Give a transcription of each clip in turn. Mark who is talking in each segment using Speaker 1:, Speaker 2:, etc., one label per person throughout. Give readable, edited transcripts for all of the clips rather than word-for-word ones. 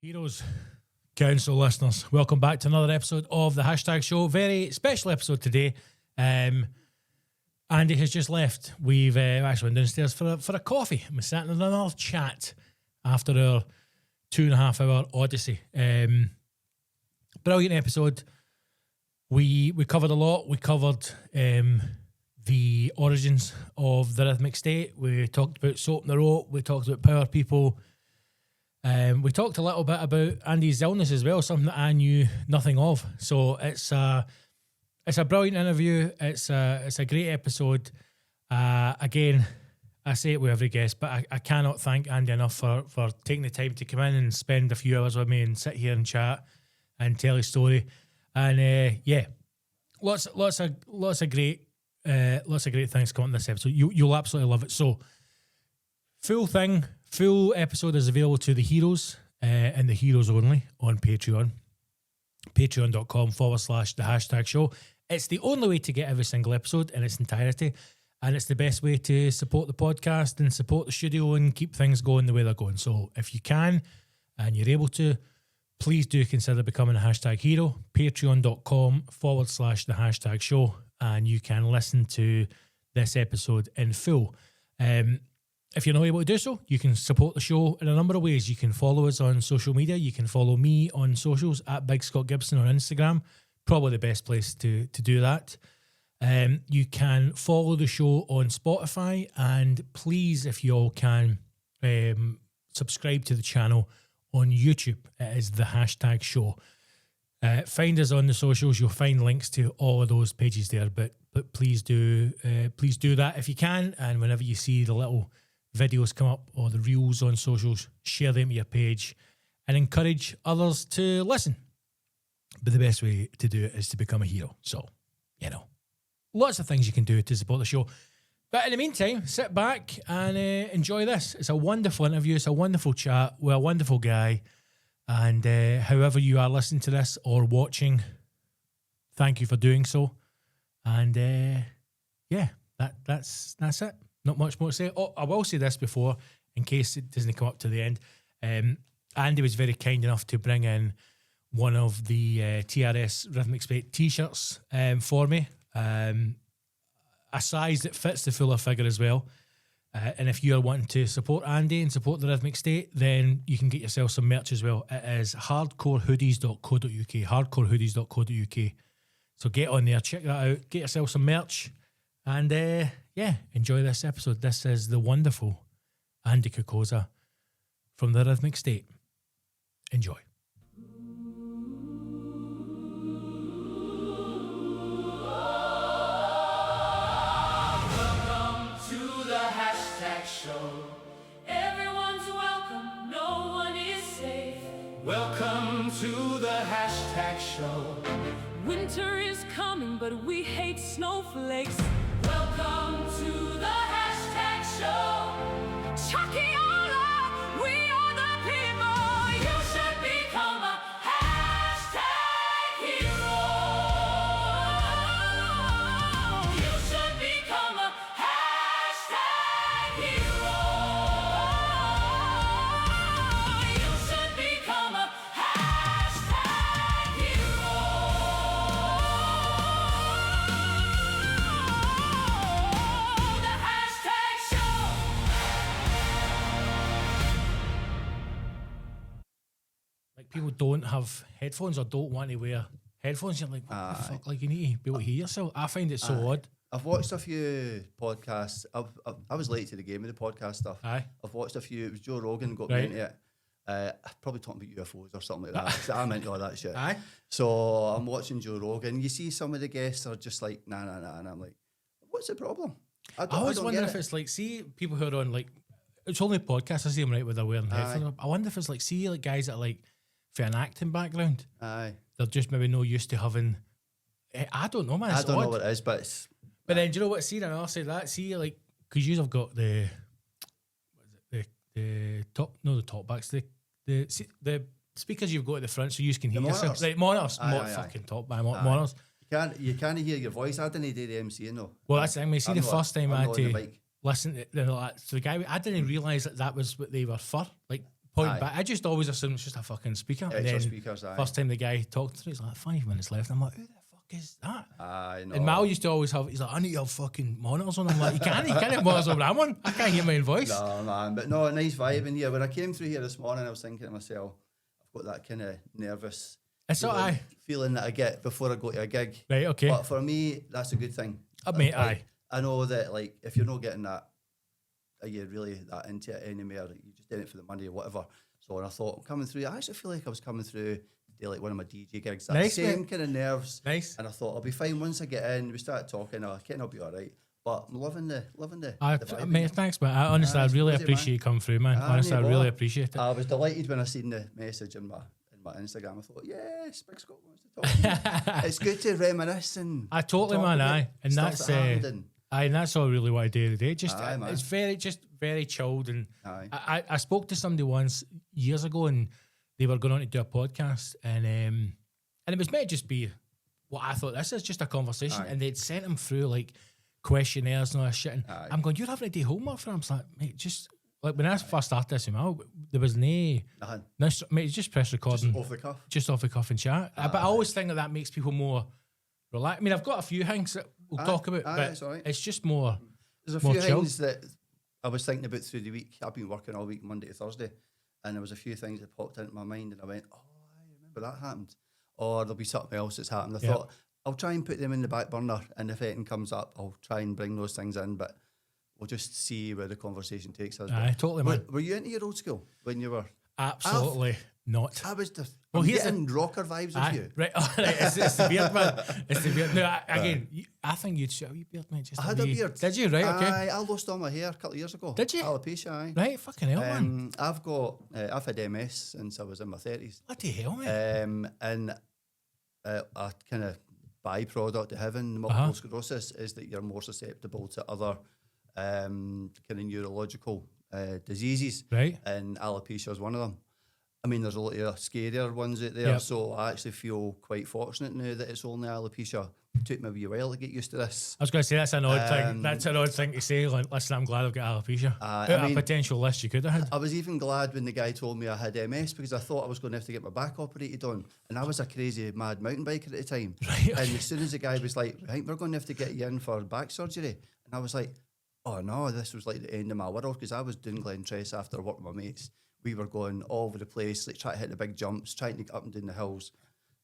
Speaker 1: Heroes, Council listeners, welcome back to another episode of the Hashtag Show. Very special episode today. Andy has just left. We've actually went downstairs for a coffee. We're sat in another chat after our 2.5 hour odyssey. Brilliant episode. We covered a lot. We covered the origins of the Rhythmic State. We talked about Soap in the Rope. We talked about Power People. We talked a little bit about Andy's illness as well, something that I knew nothing of. So it's a brilliant interview. It's a great episode. Again, I say it with every guest, but I cannot thank Andy enough for taking the time to come in and spend a few hours with me and sit here and chat and tell his story. And lots of great things come on this episode. You'll absolutely love it. So full episode is available to the heroes and the heroes only on Patreon. Patreon.com/the hashtag show. It's the only way to get every single episode in its entirety, and it's the best way to support the podcast and support the studio and keep things going the way they're going. So if you can and you're able to, please do consider becoming a hashtag hero. Patreon.com/the hashtag show, and you can listen to this episode in full. If you're not able to do so, you can support the show in a number of ways. You can follow us on social media. You can follow me on socials at Big Scott Gibson on Instagram. Probably the best place to do that. You can follow the show on Spotify, and please, if you all can, subscribe to the channel on YouTube. It is the hashtag show. Find us on the socials. You'll find links to all of those pages there. But please do that if you can. And whenever you see the little videos come up or the reels on socials, share them to your page and encourage others to listen. But the best way to do it is to become a hero. So, lots of things you can do to support the show. But in the meantime, sit back and enjoy this. It's a wonderful interview. It's a wonderful chat with a wonderful guy. And however you are listening to this or watching, thank you for doing so. And that's it. Not much more to say. Oh, I will say this before, in case it doesn't come up to the end. Andy was very kind enough to bring in one of the TRS Rhythmic State t-shirts for me. A size that fits the fuller figure as well. And if you're wanting to support Andy and support the Rhythmic State, then you can get yourself some merch as well. It is hardcorehoodies.co.uk, hardcorehoodies.co.uk. So get on there, check that out, get yourself some merch, and enjoy this episode. This is the wonderful Andy Cocozza from the Rhythmic State. Enjoy.
Speaker 2: Everyone's welcome, no one is safe.
Speaker 3: Welcome to the hashtag show.
Speaker 2: Winter is coming, but we hate snowflakes. Welcome to the hashtag show. Chakiola, we are the people. You should become a hashtag hero. You should become a hashtag hero. You should become a hashtag hero. The hashtag show.
Speaker 1: Like, people don't have headphones or don't want to wear headphones. You're like, what the fuck? Like, you need to be able to hear yourself. I find it so odd.
Speaker 4: I've watched a few podcasts. I was late to the game with the podcast stuff.
Speaker 1: Aye.
Speaker 4: I've watched a few. It was Joe Rogan got
Speaker 1: Right.
Speaker 4: me into it. Probably talking about UFOs or something like that. 'Cause I'm into all that shit.
Speaker 1: Aye.
Speaker 4: So I'm watching Joe Rogan. You see some of the guests are just like, nah. And I'm like, what's the problem?
Speaker 1: I always
Speaker 4: don't
Speaker 1: wonder
Speaker 4: get
Speaker 1: if
Speaker 4: it.
Speaker 1: it's like, see people who are on, like, it's only podcasts, I see them right where they're wearing headphones. I wonder if it's like, see, like, guys that are like for an acting background,
Speaker 4: Aye.
Speaker 1: they're just maybe no used to having. I don't know, man.
Speaker 4: I
Speaker 1: It's
Speaker 4: don't know
Speaker 1: odd.
Speaker 4: what it is, but it's
Speaker 1: But then, do you know what? See, I'll say that. See, like, because you've got the top, no, the top backs, the speakers you've got at the front, so you can hear yourself.
Speaker 4: monitors.
Speaker 1: Like, monitors,
Speaker 4: Aye.
Speaker 1: fucking top back monitors.
Speaker 4: you can't hear your voice. I didn't do the MCing though.
Speaker 1: Well, that's the thing. See,
Speaker 4: I'm
Speaker 1: the
Speaker 4: not-
Speaker 1: first time
Speaker 4: I'm
Speaker 1: I had
Speaker 4: not on the
Speaker 1: to
Speaker 4: mic.
Speaker 1: listen to so the guy, I didn't realise that was what they were for. Like, point
Speaker 4: Aye.
Speaker 1: back. I just always assume it's just a fucking speaker. And
Speaker 4: Extra
Speaker 1: then
Speaker 4: speakers, aye.
Speaker 1: first time the guy talked to me, he's like, 5 minutes left. I'm like, who the fuck is that?
Speaker 4: Aye, no.
Speaker 1: And Mal used to always have, he's like, I need to have fucking monitors on. I'm like, you can't have monitors on that one. I can't hear my own voice.
Speaker 4: No, man, but no, a nice vibe in here. When I came through here this morning, I was thinking to myself, I've got that kind of nervous
Speaker 1: It's all aye.
Speaker 4: feeling that I get before I go to a gig.
Speaker 1: Right, okay.
Speaker 4: But for me, that's a good thing.
Speaker 1: Mate,
Speaker 4: Like,
Speaker 1: aye.
Speaker 4: I know that, like, if you're not getting that, are you really that into it anymore? You just did it for the money or whatever. So when I thought, I'm coming through, I actually feel like I was coming through to do like one of my DJ gigs. That
Speaker 1: Nice,
Speaker 4: same
Speaker 1: mate.
Speaker 4: kind of nerves.
Speaker 1: Nice.
Speaker 4: And I thought, I'll be fine once I get in. We started talking, I can I'll be all right. But I'm loving the vibe.
Speaker 1: Mate, thanks, man. I honestly, I
Speaker 4: it's
Speaker 1: really
Speaker 4: busy,
Speaker 1: appreciate
Speaker 4: man.
Speaker 1: you coming through, man.
Speaker 4: Ah,
Speaker 1: Honestly, I
Speaker 4: mate,
Speaker 1: really
Speaker 4: bother.
Speaker 1: appreciate it.
Speaker 4: I was delighted when I seen the message in my Instagram. I thought, yes, Big Scott wants to talk to me. It's good to reminisce and
Speaker 1: I totally,
Speaker 4: talk
Speaker 1: man,
Speaker 4: about
Speaker 1: aye. And
Speaker 4: stuff
Speaker 1: that's
Speaker 4: that happened and-
Speaker 1: aye, and that's all I really want to do today. Just
Speaker 4: Aye, man.
Speaker 1: it's very chilled. And
Speaker 4: Aye.
Speaker 1: I spoke to somebody once years ago, and they were going on to do a podcast, and it was meant to just be what I thought this is, just a conversation.
Speaker 4: Aye.
Speaker 1: And they'd sent him through like questionnaires and all that shit. And
Speaker 4: Aye.
Speaker 1: I'm going, you're having to do homework for him. I was like, mate, just like when I first started this email, there was no,
Speaker 4: Nothing.
Speaker 1: mate, just press recording.
Speaker 4: Off the cuff.
Speaker 1: Just off the cuff and chat. But I always think that makes people more relaxed. I mean, I've got a few things that we'll talk about, but
Speaker 4: it's all right.
Speaker 1: it's just more.
Speaker 4: There's a
Speaker 1: more
Speaker 4: few
Speaker 1: chilled.
Speaker 4: things that I was thinking about through the week. I've been working all week, Monday to Thursday, and there was a few things that popped into my mind, and I went, "Oh, I remember that happened," or there'll be something else that's happened. I
Speaker 1: Yep.
Speaker 4: thought I'll try and put them in the back burner, and if anything comes up, I'll try and bring those things in. But we'll just see where the conversation takes us.
Speaker 1: Aye, totally, man.
Speaker 4: Were you into your old school when you were?
Speaker 1: Absolutely not.
Speaker 4: I was just.
Speaker 1: Well,
Speaker 4: I'm
Speaker 1: here's
Speaker 4: getting rocker vibes of
Speaker 1: Aye,
Speaker 4: you.
Speaker 1: right, all right. It's the beard, man. It's the beard. No, again, I think you'd show your beard, man. Just
Speaker 4: I had a beard.
Speaker 1: Did you? Right, okay.
Speaker 4: Aye, I lost all my hair a couple of years ago.
Speaker 1: Did you?
Speaker 4: Alopecia, aye.
Speaker 1: Right, fucking hell, man.
Speaker 4: I've had MS since I was in my 30s.
Speaker 1: Bloody hell, man.
Speaker 4: And a kind of byproduct of having multiple sclerosis is that you're more susceptible to other kind of neurological diseases.
Speaker 1: Right.
Speaker 4: And alopecia is one of them. I mean, there's a lot of scarier ones out there,
Speaker 1: Yep.
Speaker 4: so I actually feel quite fortunate now that it's only alopecia. It took me a wee while to get used to this.
Speaker 1: I was going to say that's an odd thing. That's an odd thing to say. Like, listen, I'm glad I've got alopecia. Out of a potential list you could have had.
Speaker 4: I was even glad when the guy told me I had MS because I thought I was going to have to get my back operated on. And I was a crazy mad mountain biker at the time.
Speaker 1: Right, okay.
Speaker 4: And as soon as the guy was like, right, we're going to have to get you in for back surgery. And I was like, oh no, this was like the end of my world because I was doing Glen Tress after work with my mates. We were going all over the place, like trying to hit the big jumps, trying to get up and down the hills.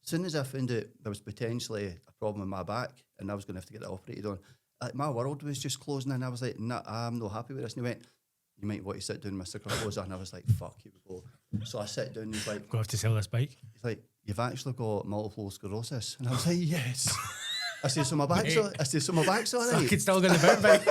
Speaker 4: As soon as I found out there was potentially a problem in my back and I was going to have to get it operated on, like my world was just closing in. I was like, nah, I'm not happy with this. And he went, you might want to sit down, Mr. Cocozza. And I was like, fuck, here we go. So I sat down and he's like,
Speaker 1: Go have to sell this bike.
Speaker 4: he's like, you've actually got multiple sclerosis. And I was like, yes. I said, so my back's all, I said, so my back's all
Speaker 1: I
Speaker 4: right.
Speaker 1: could still go to the bike.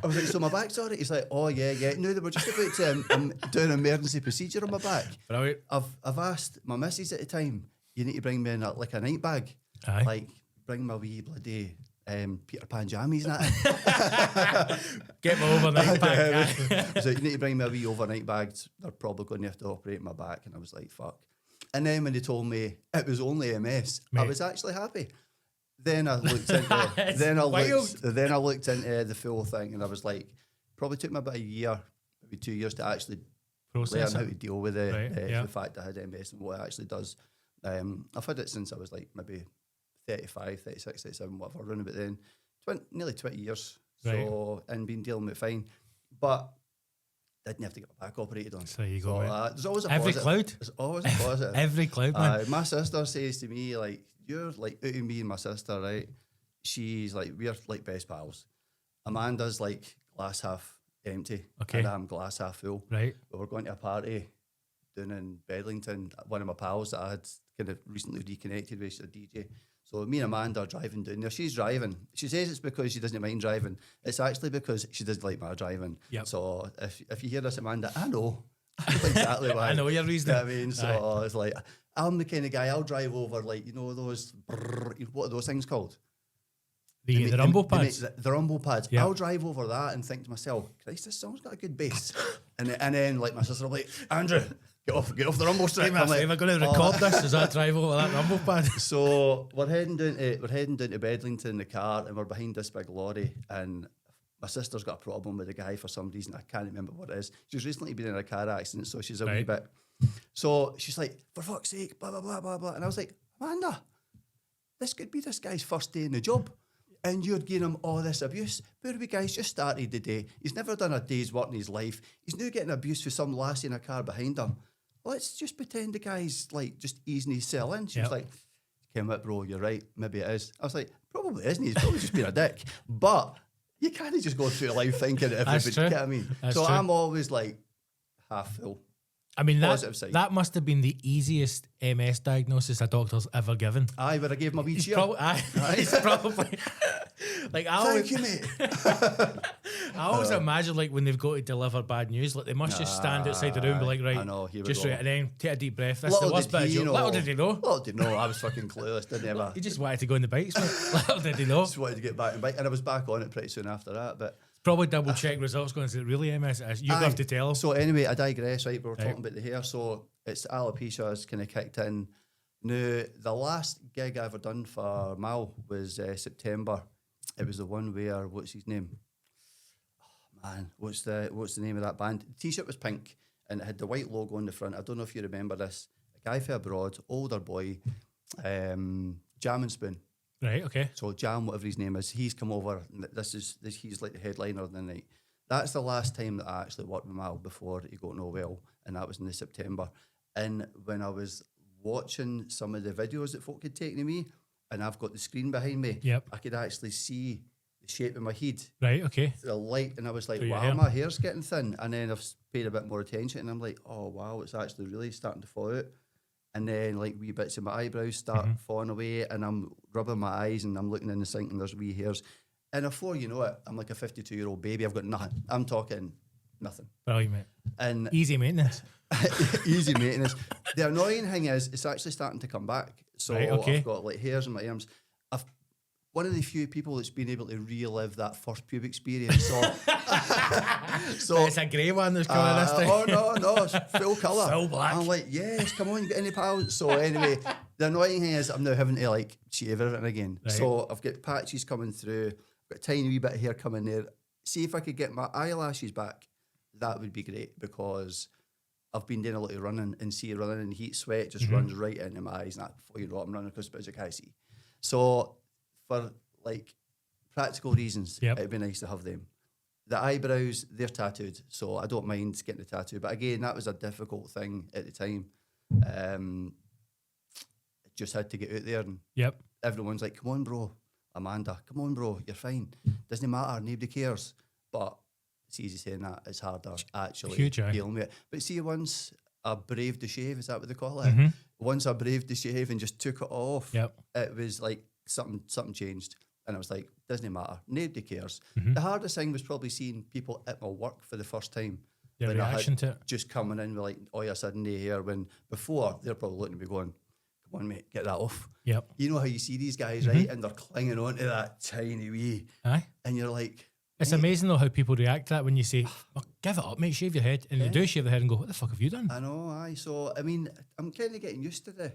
Speaker 4: I was like, so my back's all right. He's like, oh yeah. No, they were just about to do an emergency procedure on my back.
Speaker 1: Brilliant.
Speaker 4: I've asked my missus at the time, you need to bring me in like a night bag.
Speaker 1: Aye.
Speaker 4: Like, bring my wee bloody Peter Pan jammies and that.
Speaker 1: Get my overnight back.
Speaker 4: So you need to bring me a wee overnight bag. They're probably going to have to operate my back. And I was like, fuck. And then when they told me it was only MS, I
Speaker 1: Mate.
Speaker 4: was actually happy. Then I looked into
Speaker 1: It's
Speaker 4: then I
Speaker 1: wild.
Speaker 4: looked into the full thing, and I was like, probably took me about a year, maybe 2 years to actually
Speaker 1: Process
Speaker 4: learn how
Speaker 1: it.
Speaker 4: to deal with
Speaker 1: Right, yeah.
Speaker 4: the fact that I had MS and what it actually does. I've had it since I was like maybe 35, 36, 37, whatever, around about then. Nearly 20 years. So, and been dealing with it fine. But didn't have to get my back operated on.
Speaker 1: So there you go, mate.
Speaker 4: There's always a
Speaker 1: Every
Speaker 4: positive.
Speaker 1: cloud.
Speaker 4: There's always a positive.
Speaker 1: Every cloud, man.
Speaker 4: My sister says to me, like, you're like, out of me and my sister, right? She's like, we're like best pals. Amanda's like glass half empty.
Speaker 1: Okay.
Speaker 4: And I'm glass half full.
Speaker 1: Right.
Speaker 4: But we're going to a party down in Bedlington. One of my pals that I had kind of recently reconnected with, she's a DJ. So me and Amanda are driving down there. She's driving. She says it's because she doesn't mind driving. It's actually because she doesn't like my driving.
Speaker 1: Yep.
Speaker 4: So if you hear this, Amanda, I know. I know exactly why.
Speaker 1: I know your reason.
Speaker 4: You know what I mean? So it's like, I'm the kind of guy, I'll drive over, like, you know, those, what are those things called?
Speaker 1: The rumble pads.
Speaker 4: The rumble pads.
Speaker 1: Yeah.
Speaker 4: I'll drive over that and think to myself, Christ, this song's got a good bass. and then like my sister will be like, Andrew, get off the rumble strip.
Speaker 1: I'm like, if I'm going to record this, does that drive over that rumble pad?
Speaker 4: So we're heading down to Bedlington in the car, and we're behind this big lorry, and my sister's got a problem with a guy for some reason. I can't remember what it is. She's recently been in a car accident, so she's a wee
Speaker 1: Right.
Speaker 4: bit. So she's like, for fuck's sake, blah, blah, blah, blah, blah. And I was like, Amanda, this could be this guy's first day in the job. And you're giving him all this abuse. Poor wee guy's just started the day. He's never done a day's work in his life. He's now getting abuse for some lassie in a car behind him. Let's just pretend the guy's like just easing his cell in. She was
Speaker 1: Yep.
Speaker 4: like, Kim it, bro, you're right. Maybe it is. I was like, probably isn't. He's probably just being a dick. But you can't just go through life thinking that
Speaker 1: That's
Speaker 4: everybody,
Speaker 1: true.
Speaker 4: you get what I mean?
Speaker 1: That's
Speaker 4: so
Speaker 1: true.
Speaker 4: I'm always like half full.
Speaker 1: I mean,
Speaker 4: Positive side.
Speaker 1: that must have been the easiest MS diagnosis a doctor's ever given.
Speaker 4: Aye, but I gave him a wee cheer.
Speaker 1: He's probably like I always,
Speaker 4: Thank you, mate.
Speaker 1: I always imagine like when they've got to deliver bad news, like they must just stand outside the room, and be like, right,
Speaker 4: I know, here we
Speaker 1: just
Speaker 4: go.
Speaker 1: right, and then take a deep breath. That's the worst bit of joke. Little did he know.
Speaker 4: Little did he know. I was fucking clueless, didn't I? Ever.
Speaker 1: He just wanted to go on the bikes, man. Little did he know.
Speaker 4: Just wanted to get back and bike, and I was back on it pretty soon after that. But
Speaker 1: Probably double check results. Going, is it really MS? It is. You have to tell him.
Speaker 4: So anyway, I digress. Right, we were talking about the hair. So it's alopecia has kind of kicked in. Now the last gig I ever done for Mal was September. It was the one where what's his name? Oh man, what's the name of that band? The T-shirt was pink and it had the white logo on the front. I don't know if you remember this. A guy from abroad, older boy, Jam and Spoon.
Speaker 1: Right. Okay.
Speaker 4: So Jam, whatever his name is, he's come over. And he's like the headliner of the night. That's the last time that I actually worked with Mal before he got no well, and that was in the September. And when I was watching some of the videos that folk had taken of me, and I've got the screen behind me,
Speaker 1: Yep.
Speaker 4: I could actually see the shape of my head,
Speaker 1: Right. Okay.
Speaker 4: the light, and I was like,
Speaker 1: Through your
Speaker 4: wow,
Speaker 1: hair.
Speaker 4: my hair's getting thin. And then I've paid a bit more attention, and I'm like, oh wow, it's actually really starting to fall out. And then like wee bits of my eyebrows start falling away, and I'm rubbing my eyes, and I'm looking in the sink, and there's wee hairs. And before you know it, I'm like a 52-year-old baby. I've got nothing. I'm talking nothing.
Speaker 1: Brilliant, mate.
Speaker 4: And
Speaker 1: Easy maintenance.
Speaker 4: easy maintenance. The annoying thing is, it's actually starting to come back. So
Speaker 1: Right, okay.
Speaker 4: I've got like hairs in my arms. One of the few people that's been able to relive that first pubic experience. So
Speaker 1: It's a grey one that's coming this time.
Speaker 4: oh no, it's full colour.
Speaker 1: Full black.
Speaker 4: I'm like, yes, come on, get any pals. So anyway, the annoying thing is I'm now having to like shave everything again.
Speaker 1: Right.
Speaker 4: So I've got patches coming through, I've got a tiny wee bit of hair coming there. See if I could get my eyelashes back, that would be great, because I've been doing a lot of running, and see running in heat, sweat just runs right into my eyes. And before you know it, I'm running across the bridge, I can't see. So for like practical reasons,
Speaker 1: Yep.
Speaker 4: it'd be nice to have them. The eyebrows, they're tattooed, so I don't mind getting the tattoo. But again, that was a difficult thing at the time. Just had to get out there, and
Speaker 1: Yep.
Speaker 4: everyone's like, come on, bro. Amanda, come on, bro, you're fine. Doesn't matter, nobody cares. But it's easy saying that, it's harder actually
Speaker 1: Huge, aye.
Speaker 4: dealing with it. But see, once I braved the shave, is that what they call it? Once I braved the shave and just took it off,
Speaker 1: Yep.
Speaker 4: it was like something changed. And I was like, doesn't matter, nobody cares.
Speaker 1: Mm-hmm.
Speaker 4: The hardest thing was probably seeing people at my work for the first time.
Speaker 1: Their
Speaker 4: when I had
Speaker 1: reaction to it.
Speaker 4: just coming in with like, oh, you're suddenly here, when before they're probably looking at me going, come on, mate, get that off.
Speaker 1: Yep.
Speaker 4: You know how you see these guys,
Speaker 1: Mm-hmm.
Speaker 4: right? And they're clinging on to that tiny wee.
Speaker 1: Aye.
Speaker 4: And you're like,
Speaker 1: It's amazing though how people react to that when you say, oh, give it up, mate, shave your head. And they do shave their head and go, what the fuck have you done?
Speaker 4: I know, aye. So, I mean, I'm kind of getting used to the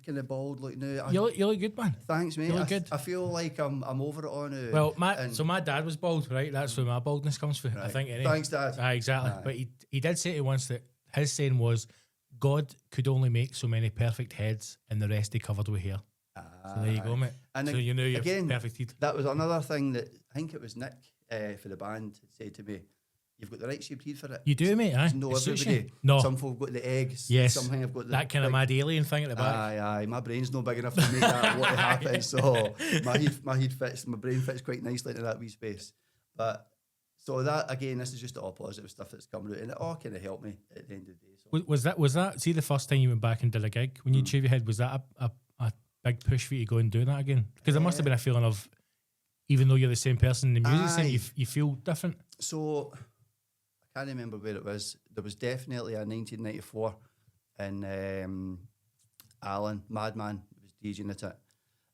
Speaker 4: kind of bald look now.
Speaker 1: You look good, man.
Speaker 4: Thanks, mate.
Speaker 1: you look
Speaker 4: I
Speaker 1: good.
Speaker 4: I feel like I'm over it on now.
Speaker 1: Well,
Speaker 4: And-
Speaker 1: so my dad was bald, right? That's where my baldness comes from, I
Speaker 4: Right.
Speaker 1: think. Anyway.
Speaker 4: Thanks, Dad.
Speaker 1: Aye, exactly.
Speaker 4: Aye.
Speaker 1: But he did say to once that his saying was, God could only make so many perfect heads, and the rest he covered with hair. So there you go, mate.
Speaker 4: And
Speaker 1: so you know you're
Speaker 4: again,
Speaker 1: perfect head.
Speaker 4: that was another thing that I think it was Nick for the band said to me, you've got the right shaped head for it.
Speaker 1: You do, mate. Aye.
Speaker 4: No,
Speaker 1: It suits you.
Speaker 4: everybody.
Speaker 1: No.
Speaker 4: Some folk got the eggs.
Speaker 1: Yes.
Speaker 4: Somehow I've got the
Speaker 1: That kind of
Speaker 4: big-
Speaker 1: mad alien thing at the back.
Speaker 4: Aye. My brain's not big enough to make that what happen. So my head fits. My brain fits quite nicely into that wee space. But so that again, this is just all positive stuff that's coming out, and it all kind of helped me at the end of the day. So
Speaker 1: Was that? See, the first time you went back and did a gig when you shave your head, was that a big push for you to go and do that again? Because there must have been a feeling of, even though you're the same person in the music scene,
Speaker 4: Aye.
Speaker 1: you feel different.
Speaker 4: So I can't remember where it was. There was definitely a 1994, and Alan Madman was DJing at it,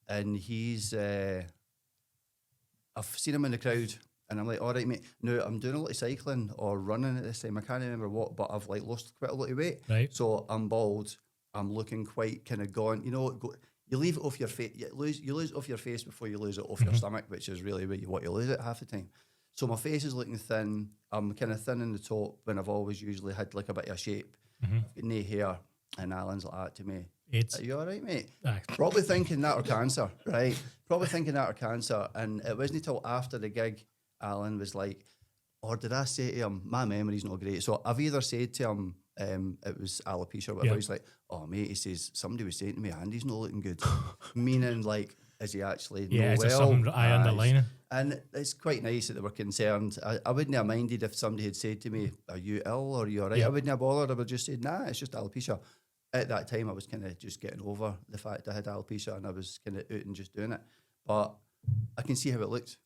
Speaker 4: and he's I've seen him in the crowd, and I'm like, all right, mate. No, I'm doing a lot of cycling or running at this time. I can't remember what, but I've like lost quite a lot of weight.
Speaker 1: Right.
Speaker 4: So I'm bald. I'm looking quite kind of gaunt. You know, you leave it off your face. You lose it off your face before you lose it off your stomach, which is really where you lose it half the time. So my face is looking thin. I'm kind of thin in the top when I've always usually had like a bit of shape. I've got no hair. And Alan's like that to me.
Speaker 1: AIDS.
Speaker 4: Are you all right, mate?
Speaker 1: Aye.
Speaker 4: Probably thinking that or cancer, right? Probably thinking that or cancer. And it wasn't until after the gig, Alan was like, or did I say to him, my memory's not great. So I've either said to him, it was alopecia or whatever.
Speaker 1: Yep.
Speaker 4: He's like, oh, mate, he says, somebody was saying to me, Andy's not looking good. Meaning, like, is he actually
Speaker 1: Yeah,
Speaker 4: no
Speaker 1: is there
Speaker 4: well?
Speaker 1: something I underlining?
Speaker 4: And it's quite nice that they were concerned. I wouldn't have minded if somebody had said to me, are you ill or are you all right?
Speaker 1: Yeah.
Speaker 4: I wouldn't have bothered. I would just say, nah, it's just alopecia. At that time, I was kind of just getting over the fact I had alopecia and I was kind of out and just doing it. But I can see how it looked.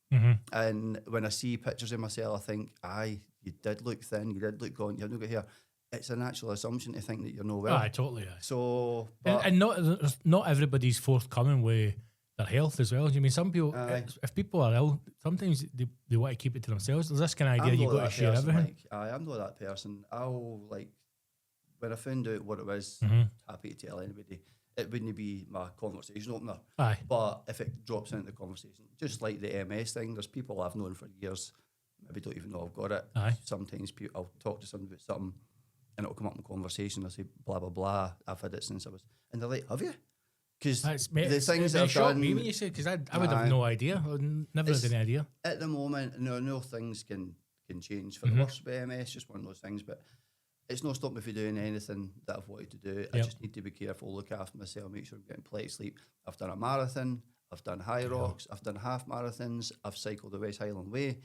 Speaker 4: And when I see pictures of myself, I think, aye, you did look thin, you did look gaunt, you had no good hair. It's a natural assumption to think that you're no well.
Speaker 1: Aye, totally. Aye.
Speaker 4: So,
Speaker 1: And not everybody's forthcoming with their health as well. I mean, some people,
Speaker 4: Aye.
Speaker 1: if people are ill, sometimes they want to keep it to themselves. There's this kind of idea
Speaker 4: I'm
Speaker 1: you've
Speaker 4: not
Speaker 1: got to
Speaker 4: that
Speaker 1: share
Speaker 4: person,
Speaker 1: everything.
Speaker 4: Like, I'm not that person. I'll like when I found out what it was, happy to tell anybody. It wouldn't be my conversation opener.
Speaker 1: Aye.
Speaker 4: But if it drops into the conversation, just like the MS thing, there's people I've known for years, maybe don't even know I've got it.
Speaker 1: Aye.
Speaker 4: Sometimes I'll talk to somebody about something and it'll come up in conversation. I'll say, blah, blah, blah. I've had it since I was... And they're like, have you? Because the things that I've
Speaker 1: shocked
Speaker 4: done...
Speaker 1: me when you said, because I would have
Speaker 4: Aye.
Speaker 1: no idea. I would never had any idea.
Speaker 4: At the moment, no things can change for the worse with MS, just one of those things. But it's not stopped me from doing anything that I've wanted to do. I
Speaker 1: Yep.
Speaker 4: just need to be careful, look after myself, make sure I'm getting plenty of sleep. I've done a marathon, I've done high rocks, I've done half marathons, I've cycled the West Highland Way.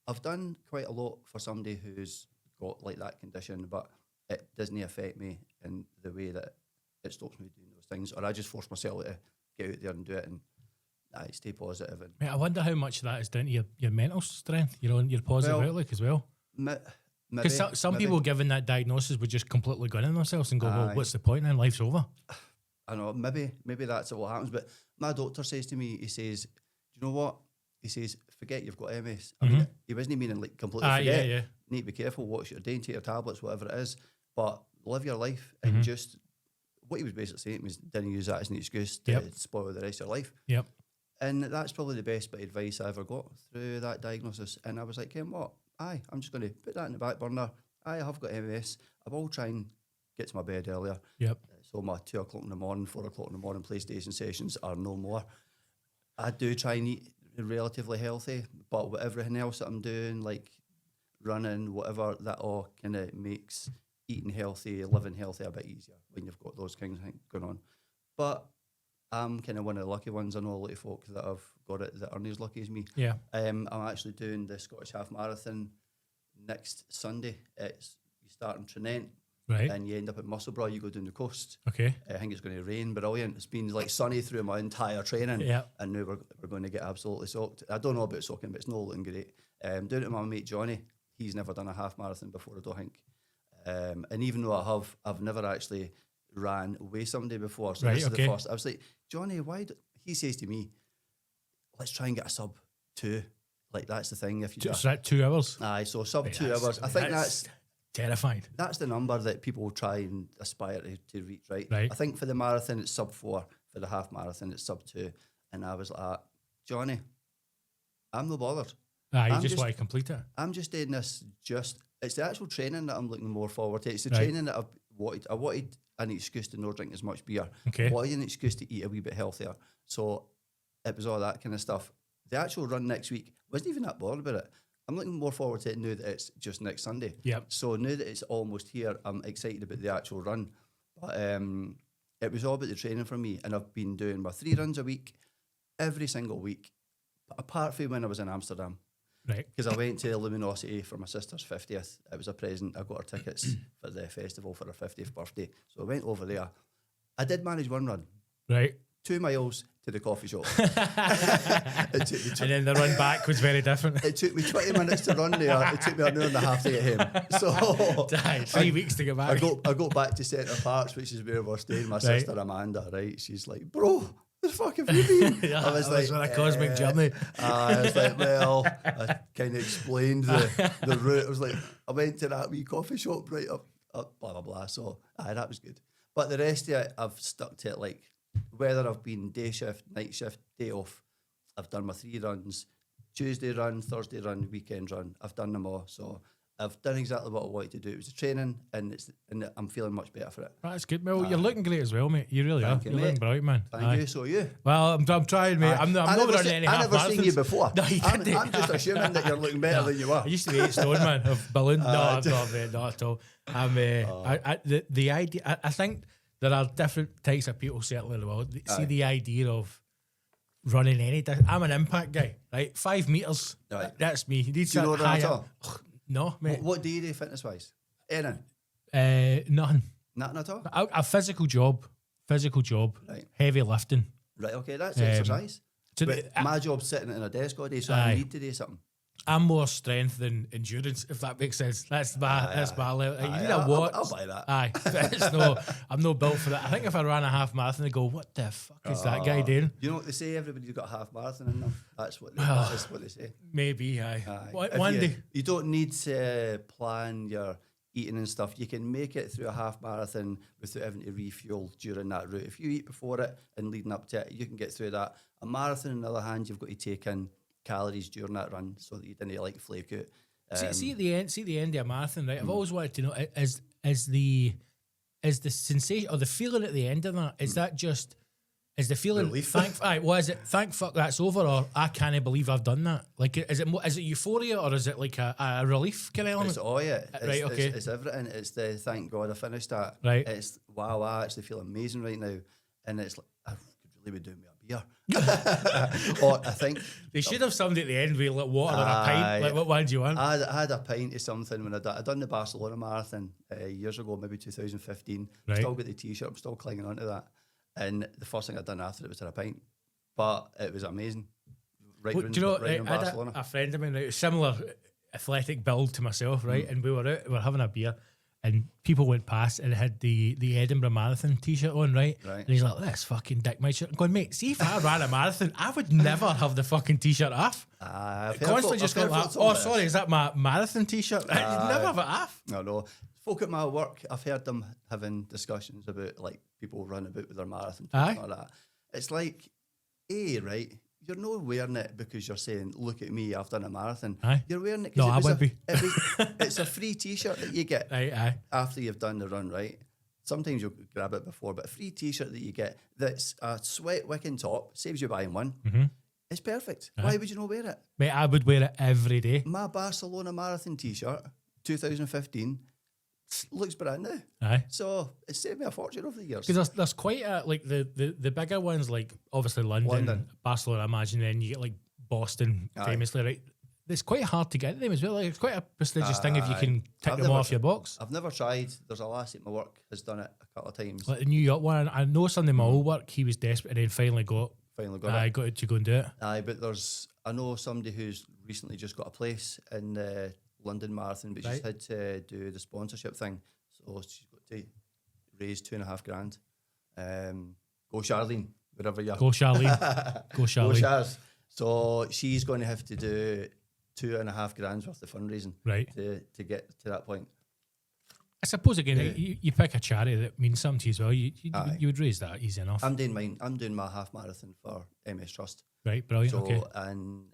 Speaker 4: I've done quite a lot for somebody who's got like that condition, but it doesn't affect me in the way that it stops me doing those things. Or I just force myself to get out there and do it and stay positive. And
Speaker 1: Mate, I wonder how much of that is down to your mental strength, and your positive
Speaker 4: Well,
Speaker 1: outlook as well.
Speaker 4: maybe,
Speaker 1: Because some people given that diagnosis would just completely go in themselves and go, well,
Speaker 4: Aye.
Speaker 1: what's the point then? Life's over.
Speaker 4: I know, maybe that's what happens. But my doctor says to me, he says, do you know what? He says, forget you've got MS. I mean, he wasn't meaning like completely forget.
Speaker 1: Yeah.
Speaker 4: You need to be careful what you're doing, take your tablets, whatever it is. But live your life and just, what he was basically saying to me is, didn't use that as an excuse to
Speaker 1: Yep.
Speaker 4: spoil the rest of your life.
Speaker 1: Yep.
Speaker 4: And that's probably the best bit of advice I ever got through that diagnosis. And I was like, Ken, what? Aye, I'm just going to put that in the back burner. Aye, I have got MS. I will try and get to my bed earlier.
Speaker 1: Yep.
Speaker 4: So my 2 o'clock in the morning, 4 o'clock in the morning PlayStation sessions are no more. I do try and eat relatively healthy, but with everything else that I'm doing, like running, whatever, that all kind of makes eating healthy, living healthy a bit easier when you've got those kinds of things going on. But I'm kind of one of the lucky ones. I know a lot of folk that have got it that aren't as lucky as me.
Speaker 1: Yeah.
Speaker 4: I'm actually doing the Scottish Half Marathon next Sunday. You start in Trinent
Speaker 1: Right.
Speaker 4: and you end up at Musselburgh. You go down the coast.
Speaker 1: Okay.
Speaker 4: I think it's going to rain. Brilliant. It's been like sunny through my entire training.
Speaker 1: Yeah.
Speaker 4: And now we're going to get absolutely soaked. I don't know about soaking, but it's not looking great. Doing it with my mate Johnny. He's never done a half marathon before, I don't think. And even though I've never actually ran with somebody before. So
Speaker 1: Right,
Speaker 4: this is
Speaker 1: okay.
Speaker 4: the first. I was like, Johnny, he says to me, let's try and get a sub 2. Like that's the thing. If you
Speaker 1: So that 2 hours.
Speaker 4: aye, so sub
Speaker 1: Mate,
Speaker 4: 2
Speaker 1: that's-
Speaker 4: hours. I think that's
Speaker 1: terrifying.
Speaker 4: the number that people try and aspire to reach, right?
Speaker 1: Right.
Speaker 4: I think for the marathon it's sub 4, for the half marathon it's sub 2. And I was like, Johnny, I'm not bothered.
Speaker 1: Aye, you
Speaker 4: I'm
Speaker 1: just
Speaker 4: just-
Speaker 1: want to complete it.
Speaker 4: I'm just doing this it's the actual training that I'm looking more forward to. It's the
Speaker 1: Right.
Speaker 4: training that I wanted an excuse to not drink as much beer.
Speaker 1: Okay.
Speaker 4: I wanted an excuse to eat a wee bit healthier. So it was all that kind of stuff. The actual run next week wasn't even that bothered about it. I'm looking more forward to it now that it's just next Sunday.
Speaker 1: Yep.
Speaker 4: So now that it's almost here, I'm excited about the actual run. But it was all about the training for me. And I've been doing my 3 runs a week, every single week, apart from when I was in Amsterdam.
Speaker 1: Right.
Speaker 4: Because I went to Luminosity for my sister's 50th. It was a present. I got her tickets for the festival for her 50th birthday. So I went over there. I did manage one run,
Speaker 1: Right.
Speaker 4: 2 miles to the coffee shop. it, took me
Speaker 1: And then the run back was very different.
Speaker 4: it took me 20 minutes to run there. It took me an hour and a half to get home. So
Speaker 1: Aye, 3 weeks to get back.
Speaker 4: I got back to Centre Parks, which is where we're staying. My sister Amanda, right? She's like, bro, where the fuck have you been?
Speaker 1: Yeah, I was on a cosmic journey.
Speaker 4: I was like, well, I kind of explained the route. I was like, I went to that wee coffee shop right up blah, blah, blah. So, that was good. But the rest of it, I've stuck to it. Like, whether I've been day shift, night shift, day off, I've done my 3 runs. Tuesday run, Thursday run, weekend run. I've done them all. So I've done exactly what I wanted to do. It was a training, and I'm feeling much better for it.
Speaker 1: That's good. Well, you're looking great as well, mate. You really are.
Speaker 4: Thank you,
Speaker 1: You're looking
Speaker 4: mate.
Speaker 1: bright, man.
Speaker 4: Thank you. So are you.
Speaker 1: Well, I'm trying, mate. I'm not running any
Speaker 4: I
Speaker 1: half
Speaker 4: never seen you
Speaker 1: marathons.
Speaker 4: before.
Speaker 1: No, you
Speaker 4: I'm
Speaker 1: didn't.
Speaker 4: just assuming that you're looking better than you are.
Speaker 1: I used to be 8 stone, man, of balloon. No, I'm not, mate, not at all. I'm, the idea, I think there are different types of people certainly in the world. See the idea of running any I'm an impact guy, right? 5 meters.
Speaker 4: Right.
Speaker 1: That's me. You need
Speaker 4: Do you know
Speaker 1: to
Speaker 4: that at all?
Speaker 1: No, mate.
Speaker 4: What do you do fitness wise? Anything?
Speaker 1: Nothing.
Speaker 4: Nothing at all?
Speaker 1: A physical job.
Speaker 4: Right.
Speaker 1: Heavy lifting.
Speaker 4: Right, okay, that's exercise.
Speaker 1: So
Speaker 4: But my job's sitting at a desk all day, so I need to do something.
Speaker 1: I'm more strength than endurance, if that makes sense. That's my level. You need a watch.
Speaker 4: I'll buy that.
Speaker 1: Aye, I'm no built for that. I think if I ran a half marathon, I'd go, what the fuck is that guy doing?
Speaker 4: You know what they say? Everybody's got a half marathon in them. That is what they say.
Speaker 1: Maybe, aye.
Speaker 4: If
Speaker 1: One
Speaker 4: you,
Speaker 1: day.
Speaker 4: You don't need to plan your eating and stuff. You can make it through a half marathon without having to refuel during that route. If you eat before it and leading up to it, you can get through that. A marathon, on the other hand, you've got to take in calories during that run so that you didn't like flake out.
Speaker 1: See at the end of a marathon, right? I've always wanted to know is the sensation or the feeling at the end of that, is that just is the feeling
Speaker 4: Relief.
Speaker 1: is it thank fuck that's over, or I can't believe I've done that? Like, is it euphoria, or is it like a relief kind of element?
Speaker 4: It's all yeah.
Speaker 1: Right, okay.
Speaker 4: It's everything. It's the thank God I finished that.
Speaker 1: Right.
Speaker 4: It's wow, I actually feel amazing right now. And it's like, I could really be doing me a beer. Or I think
Speaker 1: They should have somebody at the end with like water or a pint. Like, what one do you want?
Speaker 4: I had a pint of something when I done the Barcelona marathon years ago, maybe 2015.
Speaker 1: Right.
Speaker 4: Still got the t-shirt, I'm still clinging onto that. And the first thing I'd done after it was had a pint. But it was amazing. Right,
Speaker 1: Well, do you know,
Speaker 4: right in
Speaker 1: I had
Speaker 4: Barcelona.
Speaker 1: a friend of mine, right, similar athletic build to myself, right? And we were having a beer, and people went past and had the Edinburgh Marathon t-shirt on, right?
Speaker 4: Right.
Speaker 1: And he's like, "That's fucking dick my shirt." I'm going, mate, see if I ran a marathon, I would never have the fucking t-shirt off. Constantly just going like, "Oh, sorry, is that my marathon t-shirt?" I'd never have it off.
Speaker 4: No. Folk at my work, I've heard them having discussions about like people run about with their marathon
Speaker 1: Aye.
Speaker 4: like that. It's like, right, you're not wearing it because you're saying, look at me, I've done a marathon.
Speaker 1: Aye.
Speaker 4: You're wearing it
Speaker 1: No, I
Speaker 4: because
Speaker 1: would be.
Speaker 4: it's a free t-shirt that you get
Speaker 1: Aye.
Speaker 4: after you've done the run, right? Sometimes you'll grab it before, but a free t-shirt that you get that's a sweat wicking top, saves you buying one. It's perfect. Why would you not wear it?
Speaker 1: Mate, I would wear it every day.
Speaker 4: My Barcelona marathon t-shirt, 2015, looks brand new.
Speaker 1: Aye.
Speaker 4: So it saved me a fortune over the years.
Speaker 1: Because there's quite a, like the bigger ones, like obviously London, Barcelona, I imagine, then you get like Boston, famously, right? It's quite hard to get them as well. Like, it's quite a prestigious thing if you can tick them off your box.
Speaker 4: I've never tried. There's a lassie at my work has done it a couple of times.
Speaker 1: Like the New York one, I know somebody in my old work, he was desperate and then finally got it to go and do it.
Speaker 4: Aye, but I know somebody who's recently just got a place in the London Marathon, but she's had to do the sponsorship thing. So she's got to raise $2,500. Go Charlene, wherever you are.
Speaker 1: Go Charlene. Go
Speaker 4: Go
Speaker 1: Charlene.
Speaker 4: Shaz. So she's going to have to do $2,500 worth of fundraising to get to that point.
Speaker 1: I suppose again, you pick a charity that means something to you as well. You would raise that easy enough.
Speaker 4: I'm doing mine. I'm doing my half marathon for MS Trust.
Speaker 1: Right, brilliant.
Speaker 4: So,
Speaker 1: okay.
Speaker 4: And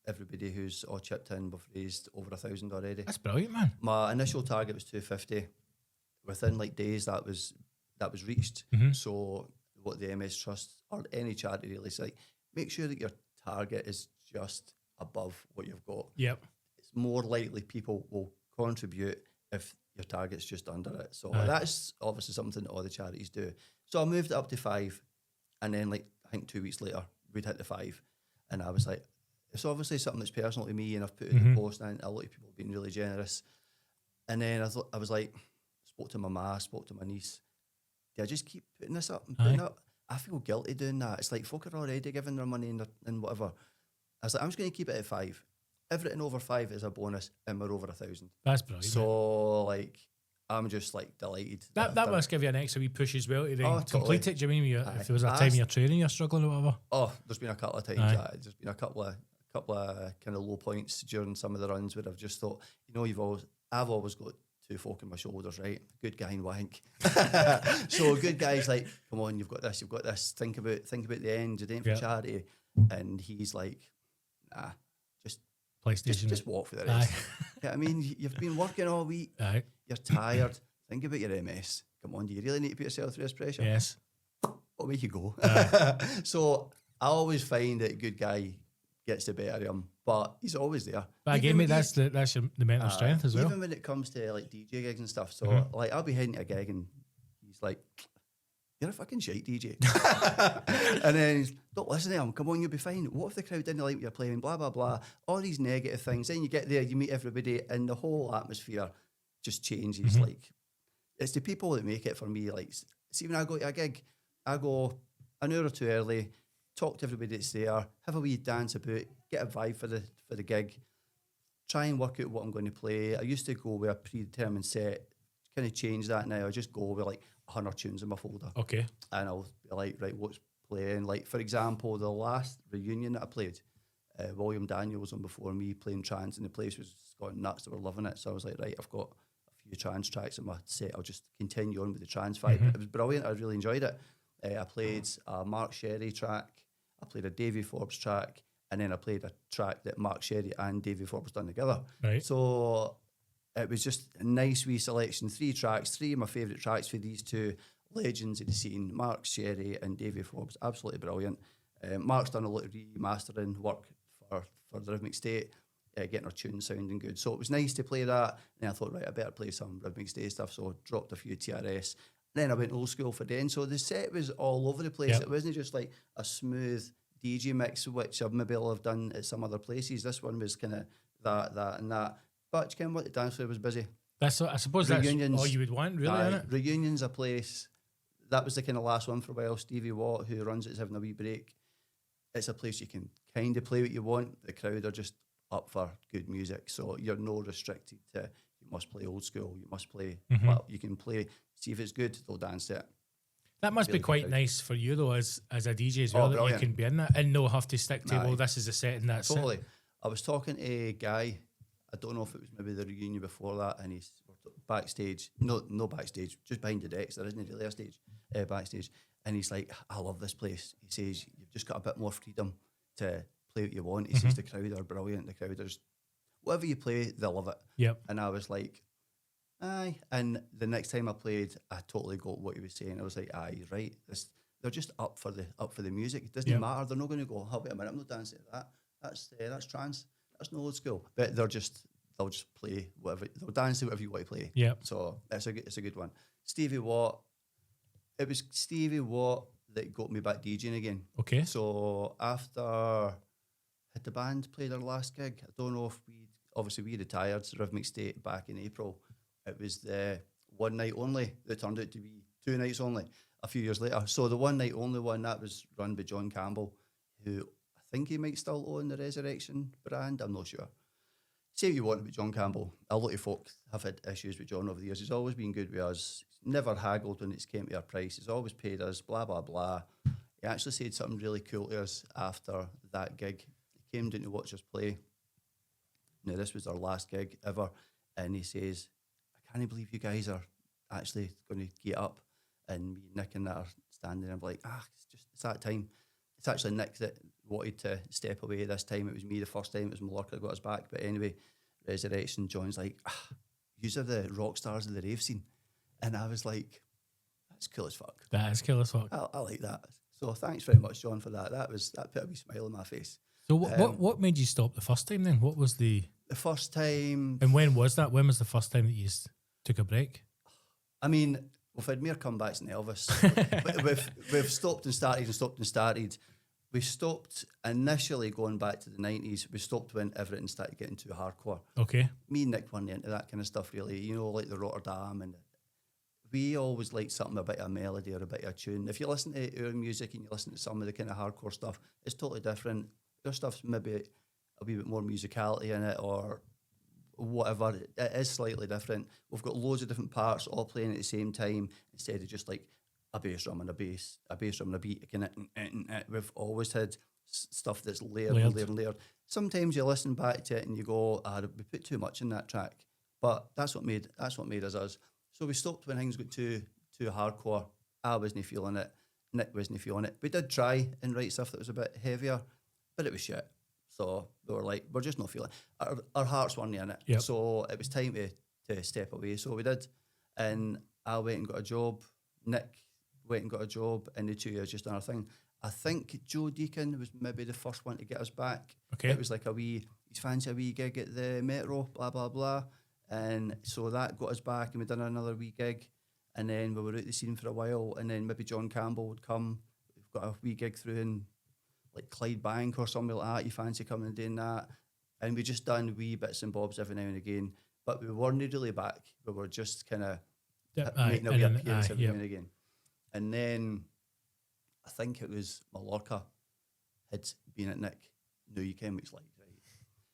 Speaker 4: everybody who's all chipped in, we've raised over 1,000 already.
Speaker 1: That's brilliant, man.
Speaker 4: My initial target was 250. Within like days, that was reached. So what the MS Trust or any charity really is like, make sure that your target is just above what you've got.
Speaker 1: Yep.
Speaker 4: It's more likely people will contribute if your target's just under it. So that's obviously something that all the charities do. So I moved it up to 5, and then like I think 2 weeks later we'd hit the 5, and I was like, it's obviously something that's personal to me, and I've put in the post, and a lot of people have been really generous. And then I was like, spoke to my ma, spoke to my niece. Do I just keep putting this up and putting it up? I feel guilty doing that. It's like folk are already giving their money and whatever. I was like, I'm just going to keep it at 5. Everything over 5 is a bonus, and we're over 1,000.
Speaker 1: That's brilliant.
Speaker 4: So like, I'm just like delighted.
Speaker 1: That must give you an extra wee push as well to then
Speaker 4: totally.
Speaker 1: complete it. Do you mean if there was a time you're training, you're struggling or whatever?
Speaker 4: Oh, there's been a couple of times. There's been a couple of kind of low points during some of the runs where I've just thought, I've always got 2 folk on my shoulders, right? Good guy and wank. So good guy's like, come on, you've got this. Think about the end. You're doing it for charity. And he's like, nah,
Speaker 1: PlayStation.
Speaker 4: Just walk for the
Speaker 1: Aye.
Speaker 4: rest. Yeah, I mean, you've been working all week.
Speaker 1: Aye.
Speaker 4: You're tired. Think about your MS. Come on, do you really need to put yourself through this pressure?
Speaker 1: Yes.
Speaker 4: Away you go. So I always find that good guy gets the better of him, but he's always there.
Speaker 1: But again,
Speaker 4: Even
Speaker 1: mate,
Speaker 4: when
Speaker 1: that's the mental strength as well.
Speaker 4: Even when it comes to like DJ gigs and stuff. So like I'll be heading to a gig and he's like, "You're a fucking shite DJ," and then he's, "Don't listen to him. Come on, you'll be fine. What if the crowd didn't like what you're playing? Blah blah blah. All these negative things. Then you get there, you meet everybody, and the whole atmosphere just changes. Like it's the people that make it for me. Like see, when I go to a gig, I go an hour or two early, talk to everybody that's there, have a wee dance about, get a vibe for the gig, try and work out what I'm going to play. I used to go with a predetermined set. Kind of change that now. I just go with like 100 tunes in my folder.
Speaker 1: Okay.
Speaker 4: And I'll be like, right, what's playing? Like, for example, the last reunion that I played, William Daniel was on before me playing trance, and the place was going nuts. They were loving it. So I was like, right, I've got a few trance tracks in my set. I'll just continue on with the trance vibe. It was brilliant. I really enjoyed it. I played a Mark Sherry track. I played a Davy Forbes track. And then I played a track that Mark Sherry and Davy Forbes done together.
Speaker 1: Right.
Speaker 4: So it was just a nice wee selection. 3 tracks, 3 of my favourite tracks for these two legends of the scene, Mark Sherry and Davy Forbes. Absolutely brilliant. Mark's done a lot of remastering work for the Rhythmic State, getting our tunes sounding good. So it was nice to play that. And I thought, right, I better play some Rhythmic State stuff. So I dropped a few TRS. Then I went old school for Den. So the set was all over the place.
Speaker 1: Yep.
Speaker 4: It wasn't just like a smooth DJ mix, which I've maybe have done at some other places. This one was kind of that, and that. But you can what the dance floor was busy.
Speaker 1: I suppose
Speaker 4: Reunions.
Speaker 1: that's all you would want, really,
Speaker 4: Aye,
Speaker 1: isn't it?
Speaker 4: Reunions a place. That was the kind of last one for a while. Stevie Watt, who runs it, is having a wee break. It's a place you can kind of play what you want. The crowd are just up for good music, so you're no restricted to you must play old school. You must play. Well, you can play. See if it's good. They'll dance to it.
Speaker 1: That must
Speaker 4: Really
Speaker 1: be quite
Speaker 4: good.
Speaker 1: nice for you though, as a DJ as well, that you
Speaker 4: brilliant.
Speaker 1: can be in that and no have to stick to,
Speaker 4: Aye.
Speaker 1: well, this is the set and that's
Speaker 4: Totally.
Speaker 1: it.
Speaker 4: I was talking to a guy. I don't know if it was maybe the reunion before that, and he's backstage. No backstage, just behind the decks. There isn't really a stage backstage. And he's like, "I love this place." He says, "You've just got a bit more freedom to play what you want." He says the crowd are brilliant. The crowd are just whatever you play, they love it.
Speaker 1: Yep.
Speaker 4: And I was like, aye. And the next time I played, I totally got what he was saying. I was like, aye, you're right. They're just up for the music. It doesn't
Speaker 1: Yep.
Speaker 4: matter. They're not going to go, "Oh, wait a minute, I'm not dancing to that. That's trance. That's no old school." But they'll just play whatever. They'll dance to whatever you want to play.
Speaker 1: Yep.
Speaker 4: So it's a good one. Stevie Watt. It was Stevie Watt that got me back DJing again.
Speaker 1: Okay.
Speaker 4: So after had the band played our last gig, I don't know if we retired to Rhythmic State back in April. It was the one night only that turned out to be 2 nights only a few years later. So the one night only one, that was run by John Campbell, who I think he might still own the Resurrection brand. I'm not sure. Say what you want about John Campbell. A lot of folk have had issues with John over the years. He's always been good with us. He's never haggled when it's came to our price. He's always paid us, blah, blah, blah. He actually said something really cool to us after that gig. He came down to watch us play. Now, this was our last gig ever. And he says, "I can't believe you guys are actually going to get up." And me and Nick and that are standing there. I'm like, it's that time. It's actually Nick that wanted to step away this time. It was me the first time. It was Mallorca that got us back. But anyway, Resurrection, John's like, "Yous are the rock stars of the rave scene." And I was like, that's cool as fuck.
Speaker 1: That is cool as fuck.
Speaker 4: I like that. So thanks very much, John, for that. That put a wee smile on my face.
Speaker 1: So what made you stop the first time then? What was the
Speaker 4: first time?
Speaker 1: and when was that? When was the first time that you took a break?
Speaker 4: I mean, we've had more comebacks than Elvis. we've stopped and started. We stopped initially going back to the 90s. We stopped when everything started getting too hardcore.
Speaker 1: Okay.
Speaker 4: Me and Nick weren't into that kind of stuff really. You know, like the Rotterdam, and we always liked something about a melody or a bit of a tune. If you listen to our music and you listen to some of the kind of hardcore stuff, it's totally different. Their stuff's maybe a wee bit more musicality in it or whatever. It is slightly different. We've got loads of different parts all playing at the same time instead of just like a bass drum and a bass drum and a beat. We've always had stuff that's layered and layered and layered. Sometimes you listen back to it and you go, we put too much in that track. But that's what made us. So we stopped when things got too hardcore. I wasn't feeling it. Nick wasn't feeling it. We did try and write stuff that was a bit heavier, but it was shit. So we were like, we're just not feeling our hearts weren't in it.
Speaker 1: Yep.
Speaker 4: So it was time to step away. So we did. And I went and got a job. Nick went and got a job, and the 2 years just done our thing. I think Joe Deacon was maybe the first one to get us back.
Speaker 1: Okay.
Speaker 4: It was like he's fancy a wee gig at the Metro, blah, blah, blah. And so that got us back, and we done another wee gig. And then we were out the scene for a while, and then maybe John Campbell would come. We've got a wee gig through in like Clydebank or something like that. You fancy coming and doing that? And we just done wee bits and bobs every now and again. But we weren't really back. We were just kind of making a wee appearance every now and again. And then I think it was Mallorca had been at Nick. Knew you came, which like, right?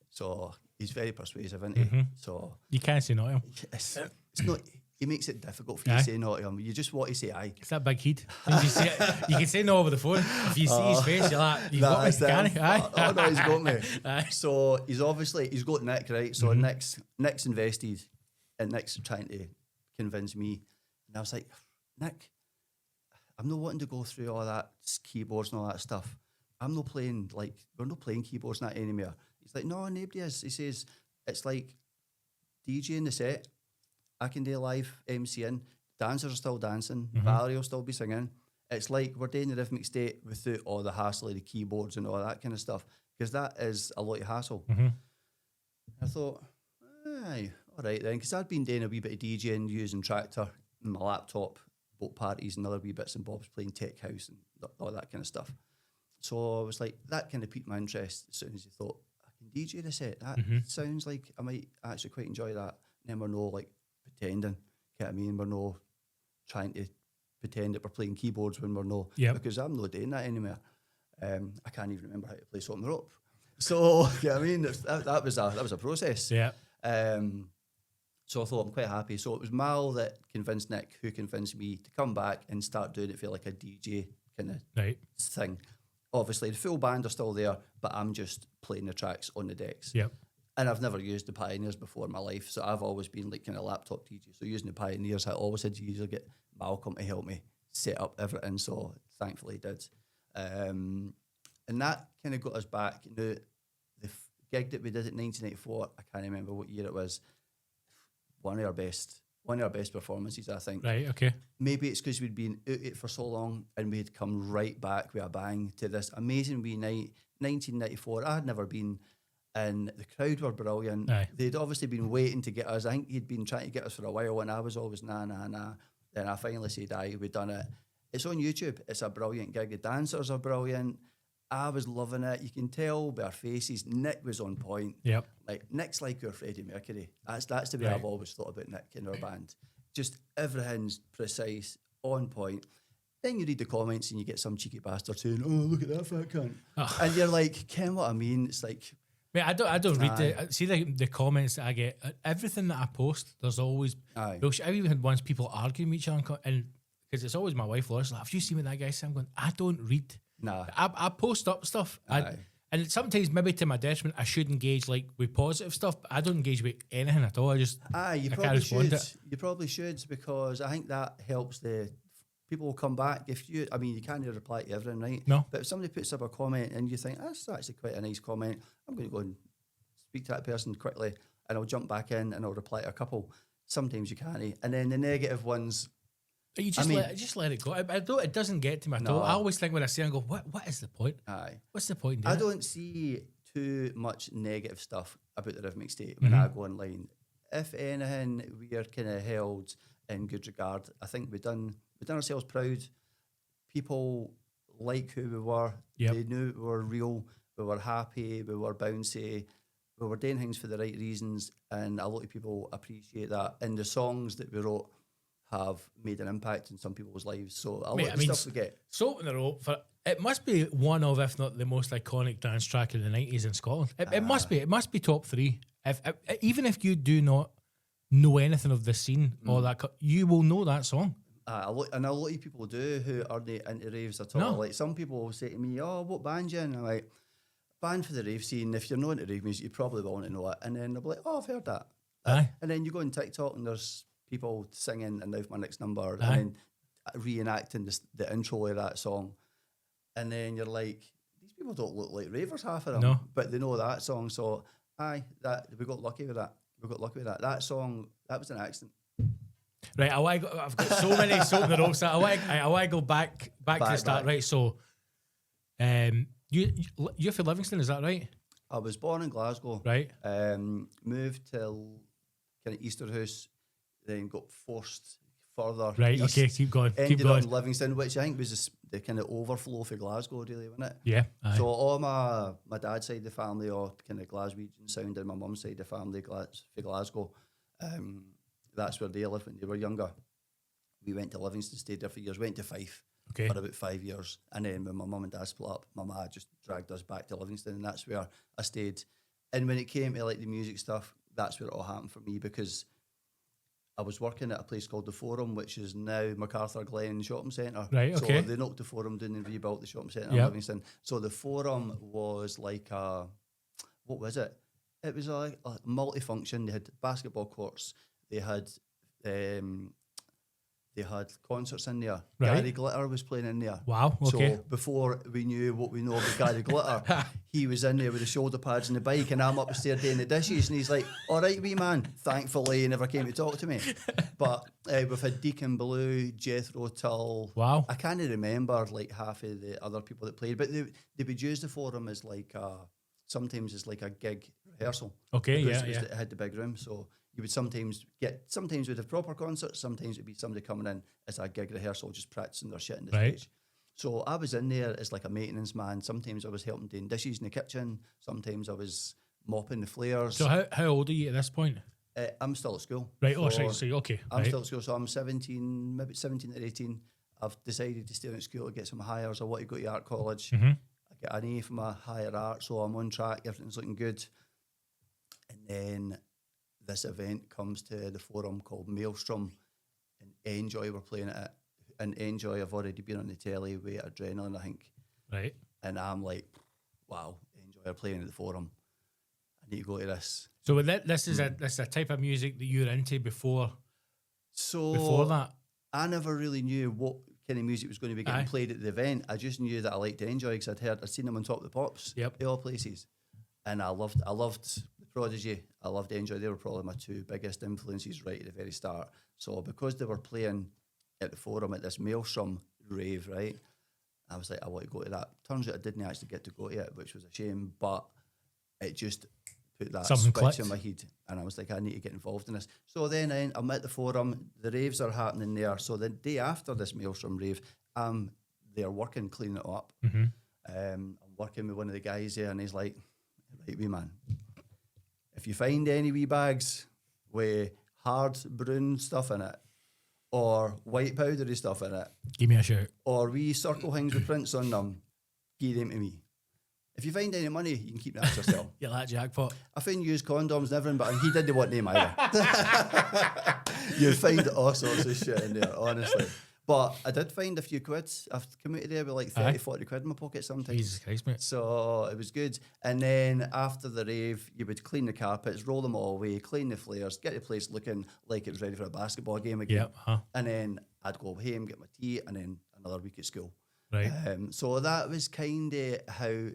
Speaker 4: So he's very persuasive, isn't he? So
Speaker 1: You can't say no to him.
Speaker 4: it's not. He makes it difficult for you to say no to him. You just want to say aye.
Speaker 1: It's that big heat. You can say no over the phone. If you see his face, you're like, you got me,
Speaker 4: That's
Speaker 1: can
Speaker 4: it.
Speaker 1: he? Aye.
Speaker 4: Oh no, he's got me.
Speaker 1: Aye.
Speaker 4: So he's got Nick, right? So Nick's invested, and Nick's trying to convince me. And I was like, Nick, I'm not wanting to go through all that keyboards and all that stuff. I'm not playing, like, we're not playing keyboards and that anymore. He's like, no, nobody is. He says, it's like DJing the set. I can do live MCing. Dancers are still dancing. Valerie will still be singing. It's like we're doing the Rhythmic State without all the hassle of the keyboards and all that kind of stuff, because that is a lot of hassle. I thought, aye, all right then, because I'd been doing a wee bit of DJing using Tractor and my laptop, boat parties and other wee bits and bobs, playing tech house and all that kind of stuff. So I was like, that kind of piqued my interest as soon as I thought, I can DJ the set. That sounds like I might actually quite enjoy that. And then we're no like pretending, you know what I mean? We're no trying to pretend that we're playing keyboards when we're no, because I'm not doing that anymore. I can't even remember how to play Salt on the Rope. So, you know what I mean? That was a process.
Speaker 1: Yeah.
Speaker 4: So I thought I'm quite happy. So it was Mal that convinced Nick, who convinced me to come back and start doing it for like a DJ kind of thing. Obviously, the full band are still there, but I'm just playing the tracks on the decks.
Speaker 1: Yep.
Speaker 4: And I've never used the Pioneers before in my life, so I've always been like kind of laptop DJ. So using the Pioneers, I always had to usually get Malcolm to help me set up everything. So thankfully he did. And that kind of got us back. You know, the gig that we did in 1994, I can't remember what year it was. One of our best performances, I think.
Speaker 1: Right. Okay.
Speaker 4: Maybe it's because we'd been out it for so long and we'd come right back with a bang to this amazing wee night, 1994. I had never been, and the crowd were brilliant.
Speaker 1: Aye.
Speaker 4: They'd obviously been waiting to get us. I think he'd been trying to get us for a while, and I was always nah. Then I finally said, aye, we've done it. It's on YouTube. It's a brilliant gig. The dancers are brilliant. I was loving it. You can tell by our faces. Nick was on point.
Speaker 1: Yep.
Speaker 4: Like Nick's like your Freddie Mercury. That's the way I've always thought about Nick in our band. Just everything's precise, on point. Then you read the comments and you get some cheeky bastard saying, "Oh, look at that fat cunt," and you're like, "Ken, what I mean?" It's like,
Speaker 1: mate, I don't read the comments that I get. Everything that I post, there's always bullshit. I've even had once people arguing with each other, and because it's always my wife, Laura's like, "Have you seen what that guy said?" I'm going, I don't read.
Speaker 4: Nah.
Speaker 1: I post up stuff. And sometimes, maybe to my detriment, I should engage like with positive stuff, but I don't engage with anything at all.
Speaker 4: You probably should. You probably should, because I think that helps the people will come back. You can't reply to everything, right?
Speaker 1: No.
Speaker 4: But if somebody puts up a comment and you think, that's actually quite a nice comment, I'm going to go and speak to that person quickly, and I'll jump back in and I'll reply to a couple. Sometimes you can't. And then the negative ones,
Speaker 1: you just let it go. It doesn't get to me at all. I always think when I see it, I go, what is the point?
Speaker 4: Aye.
Speaker 1: What's the point?
Speaker 4: I don't see too much negative stuff about the Rhythmic State when I go online. If anything, we are kind of held in good regard. I think we've done ourselves proud. People like who we were.
Speaker 1: Yep.
Speaker 4: They knew we were real. We were happy. We were bouncy. We were doing things for the right reasons, and a lot of people appreciate that. And the songs that we wrote have made an impact in some people's lives. So a lot of stuff we get.
Speaker 1: Salt on the Rope, it must be one of, if not the most iconic dance track of the 90s in Scotland. It must be. It must be top three. Even if you do not know anything of the scene or that, you will know that song.
Speaker 4: A lot of people do who aren't into raves at all.
Speaker 1: No.
Speaker 4: Like some people will say to me, "Oh, what band you in?" I'm like, "Band for the rave scene." If you're not into rave music, you probably want to know it. And then they'll be like, "Oh, I've heard that."
Speaker 1: Aye.
Speaker 4: And then you go on TikTok and there's people singing "And Now for My Next Number"
Speaker 1: Aye.
Speaker 4: and then reenacting the intro of that song. And then you're like, these people don't look like ravers, half of them.
Speaker 1: No.
Speaker 4: But they know that song. So, we got lucky with that. That song, that was an accident.
Speaker 1: Right, I've got so many soap in the ropes. I want to go back to the start.
Speaker 4: Back.
Speaker 1: Right, so you're from Livingston, is that right?
Speaker 4: I was born in Glasgow.
Speaker 1: Right.
Speaker 4: Moved to kind of Easterhouse, then got forced further.
Speaker 1: Right.
Speaker 4: east.
Speaker 1: Okay. Keep going.
Speaker 4: Ended
Speaker 1: Keep
Speaker 4: up
Speaker 1: going.
Speaker 4: in Livingston, which I think was the kind of overflow for Glasgow, really, wasn't it?
Speaker 1: Yeah. Aye.
Speaker 4: So all my dad's side of the family, or kind of Glaswegian sound, and my mum's side of the family, for Glasgow. That's where they lived when they were younger. We went to Livingston, stayed there for years. Went to Fife
Speaker 1: Okay.
Speaker 4: for about 5 years, and then when my mum and dad split up, my ma just dragged us back to Livingston, and that's where I stayed. And when it came to like the music stuff, that's where it all happened for me, because I was working at a place called the Forum, which is now MacArthur Glen Shopping Centre.
Speaker 1: Right, okay.
Speaker 4: So they knocked the Forum down and rebuilt the shopping centre in
Speaker 1: Yep.
Speaker 4: Livingston. So the Forum was like what was it? It was a multifunction. They had basketball courts. They had concerts in there.
Speaker 1: Right.
Speaker 4: Gary Glitter was playing in there.
Speaker 1: Wow. Okay.
Speaker 4: So before we knew what we know about Gary Glitter, he was in there with the shoulder pads and the bike, and I'm upstairs doing the dishes, and he's like, "All right, wee man." Thankfully, he never came to talk to me. But we've had Deacon Blue, Jethro Tull.
Speaker 1: Wow.
Speaker 4: I can't remember like half of the other people that played, but they would use the Forum as like sometimes as like a gig rehearsal.
Speaker 1: Okay,
Speaker 4: Because
Speaker 1: yeah,
Speaker 4: it had the big room, so you would sometimes we'd have proper concerts, sometimes it'd be somebody coming in as a gig rehearsal, just practicing their shit in the
Speaker 1: Right.
Speaker 4: stage. So I was in there as like a maintenance man. Sometimes I was helping doing dishes in the kitchen. Sometimes I was mopping the flares.
Speaker 1: So how old are you at this point?
Speaker 4: I'm still at school.
Speaker 1: Right. Oh,
Speaker 4: So
Speaker 1: so okay.
Speaker 4: I'm
Speaker 1: Right.
Speaker 4: still at school, so I'm 17, maybe 17 or 18. I've decided to stay in school to get some hires. I want to go to art college.
Speaker 1: Mhm.
Speaker 4: I get an A for my higher art, so I'm on track. Everything's looking good. And then this event comes to the Forum called Maelstrom, and Enjoy were playing at it. And Enjoy, I've already been on the telly with Adrenaline, I think.
Speaker 1: Right.
Speaker 4: And I'm like, wow, Enjoy are playing at the Forum. I need to go to this.
Speaker 1: So this is a type of music that you're into before
Speaker 4: So
Speaker 1: that.
Speaker 4: I never really knew what kind of music was going to be getting
Speaker 1: Aye.
Speaker 4: played at the event. I just knew that I liked Enjoy because I'd seen them on Top of the Pops.
Speaker 1: Yep.
Speaker 4: At all places. And I loved the Prodigy. I loved Enjoy. They were probably my two biggest influences right at the very start. So because they were playing at the Forum at this Maelstrom rave, right, I was like, I want to go to that. Turns out I didn't actually get to go to it, which was a shame, but it just put that
Speaker 1: Something
Speaker 4: switch
Speaker 1: clicked.
Speaker 4: in my head, and I was like, I need to get involved in this. So then I'm at the Forum, the raves are happening there. So the day after this Maelstrom rave, they're working, cleaning it up.
Speaker 1: Mm-hmm.
Speaker 4: I'm working with one of the guys there, and he's like, right, wee man, if you find any wee bags with hard brown stuff in it, or white powdery stuff in it,
Speaker 1: Give me a shout.
Speaker 4: or wee circle things with prints on them, give them to me. If you find any money, you can keep that to yourself.
Speaker 1: Get that jackpot.
Speaker 4: I found used condoms and everything, but he didn't want them either. You'd find all sorts of shit in there, honestly. But I did find a few quid. I've come out of there with like 30,
Speaker 1: Aye.
Speaker 4: 40 quid in my pocket sometimes.
Speaker 1: Jesus Christ, mate.
Speaker 4: So it was good. And then after the rave, you would clean the carpets, roll them all away, clean the flares, get the place looking like it was ready for a basketball game again.
Speaker 1: Yep. Huh.
Speaker 4: And then I'd go home, get my tea, and then another week at school.
Speaker 1: Right.
Speaker 4: So that was kind of how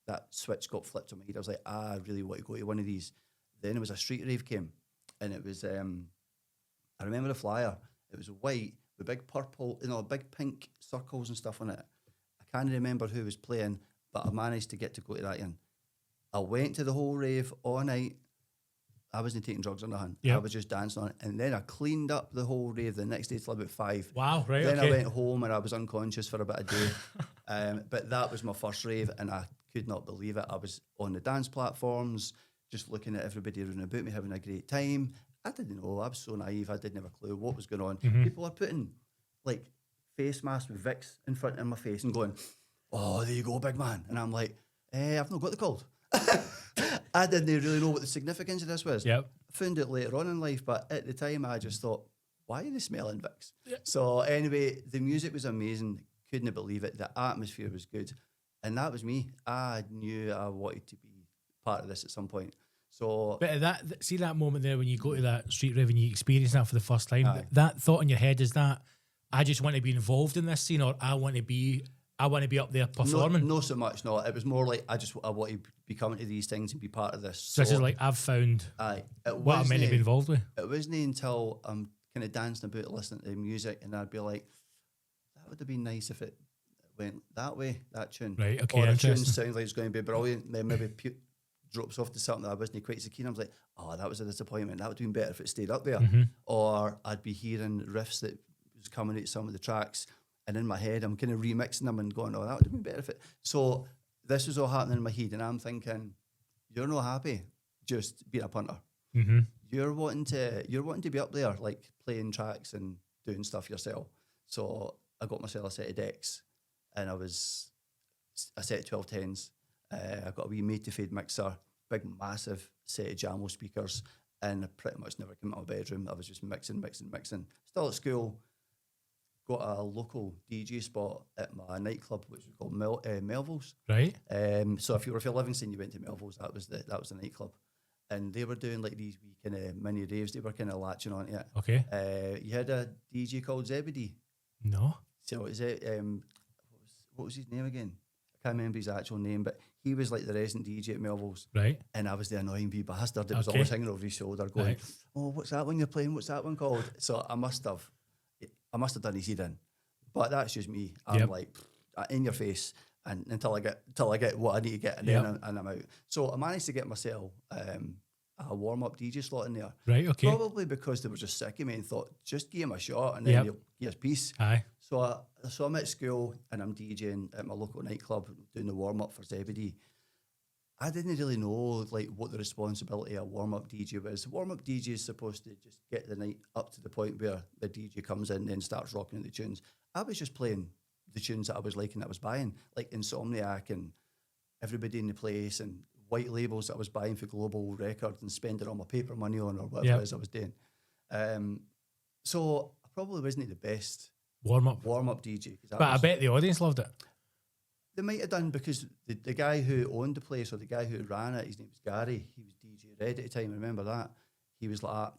Speaker 4: that switch got flipped on my head. I was like, I really want to go to one of these. Then it was a street rave came, and it was, I remember the flyer. It was white with big purple, big pink circles and stuff on it. I can't remember who was playing, but I managed to get to go to that in. I went to the whole rave all night. I wasn't taking drugs or nothing.
Speaker 1: Yep.
Speaker 4: I was just dancing on it. And then I cleaned up the whole rave the next day till about 5.
Speaker 1: Wow. Right.
Speaker 4: Then
Speaker 1: okay.
Speaker 4: I went home and I was unconscious for about a day. But that was my first rave, and I could not believe it. I was on the dance platforms, just looking at everybody around about me, having a great time. I didn't know. I was so naive. I didn't have a clue what was going on.
Speaker 1: Mm-hmm.
Speaker 4: People are putting like face masks with Vicks in front of my face and going, "Oh, there you go, big man." And I'm like, I've not got the cold. I didn't really know what the significance of this was.
Speaker 1: Yep.
Speaker 4: I found it later on in life, but at the time I just thought, why are they smelling Vicks? So anyway, the music was amazing. Couldn't believe it. The atmosphere was good. And that was me. I knew I wanted to be part of this at some point. So
Speaker 1: But see that moment there when you go to that street rave and you experience that for the first time,
Speaker 4: Aye.
Speaker 1: that thought in your head is that I just want to be involved in this scene, or I want to be I want to be up there performing.
Speaker 4: No, so much. No, it was more like I want to be coming to these things and be part of this.
Speaker 1: So this is like I've found
Speaker 4: Aye,
Speaker 1: what I'm meant to be involved with.
Speaker 4: It wasn't until I'm kind of dancing about listening to the music, and I'd be like, that would have been nice if it went that way, that tune.
Speaker 1: Right, okay,
Speaker 4: Or a tune
Speaker 1: interesting.
Speaker 4: sounds like it's going to be brilliant, then maybe drops off to something that I wasn't quite so keen. I was like, oh, that was a disappointment. That would have been better if it stayed up there.
Speaker 1: Mm-hmm.
Speaker 4: Or I'd be hearing riffs that was coming out some of the tracks, and in my head I'm kind of remixing them and going, oh, that would have been better if it. So this was all happening in my head, and I'm thinking, you're not happy just being a punter.
Speaker 1: Mm-hmm.
Speaker 4: You're wanting to be up there, like playing tracks and doing stuff yourself. So I got myself a set of decks, and I was a set of 1210s. I got a wee made to fade mixer, big massive set of Jamo speakers, and I pretty much never came out of my bedroom. I was just mixing. Still at school, got a local DJ spot at my nightclub, which was called Melville's.
Speaker 1: Right.
Speaker 4: So if you were from Livingston, you went to Melville's. That was the nightclub, and they were doing like these wee kind of mini raves. They were kind of latching on to it.
Speaker 1: Okay.
Speaker 4: You had a DJ called Zebedee.
Speaker 1: No.
Speaker 4: So is it what was his name again? I can't remember his actual name, but he was like the resident DJ at Melville's.
Speaker 1: Right.
Speaker 4: And I was the annoying wee bastard that was
Speaker 1: Okay.
Speaker 4: always hanging over his shoulder going,
Speaker 1: Right.
Speaker 4: oh, what's that one you're playing? What's that one called? So I must have done his head in. But that's just me. I'm
Speaker 1: Yep.
Speaker 4: like, in your face and until I get what I need to get, and
Speaker 1: Yep.
Speaker 4: then I'm out. So I managed to get myself a warm-up DJ slot in there.
Speaker 1: Right. Okay.
Speaker 4: Probably because they were just sick of me and thought, just give him a shot and then
Speaker 1: Yep.
Speaker 4: you'll get his piece.
Speaker 1: Aye.
Speaker 4: So I'm at school and I'm DJing at my local nightclub doing the warm up for Zebedee. I didn't really know like what the responsibility of a warm up DJ was. Warm up DJ is supposed to just get the night up to the point where the DJ comes in and then starts rocking the tunes. I was just playing the tunes that I was liking, that I was buying, like Insomniac and Everybody in the Place and white labels that I was buying for Global Records and spending all my paper money on or whatever
Speaker 1: Yep.
Speaker 4: it is I was doing. So I probably wasn't the best
Speaker 1: Warm up.
Speaker 4: warm-up DJ.
Speaker 1: But I bet the audience loved it.
Speaker 4: They might have done because the guy who owned the place or the guy who ran it, his name was Gary, he was DJ Red at the time, remember that? He was like,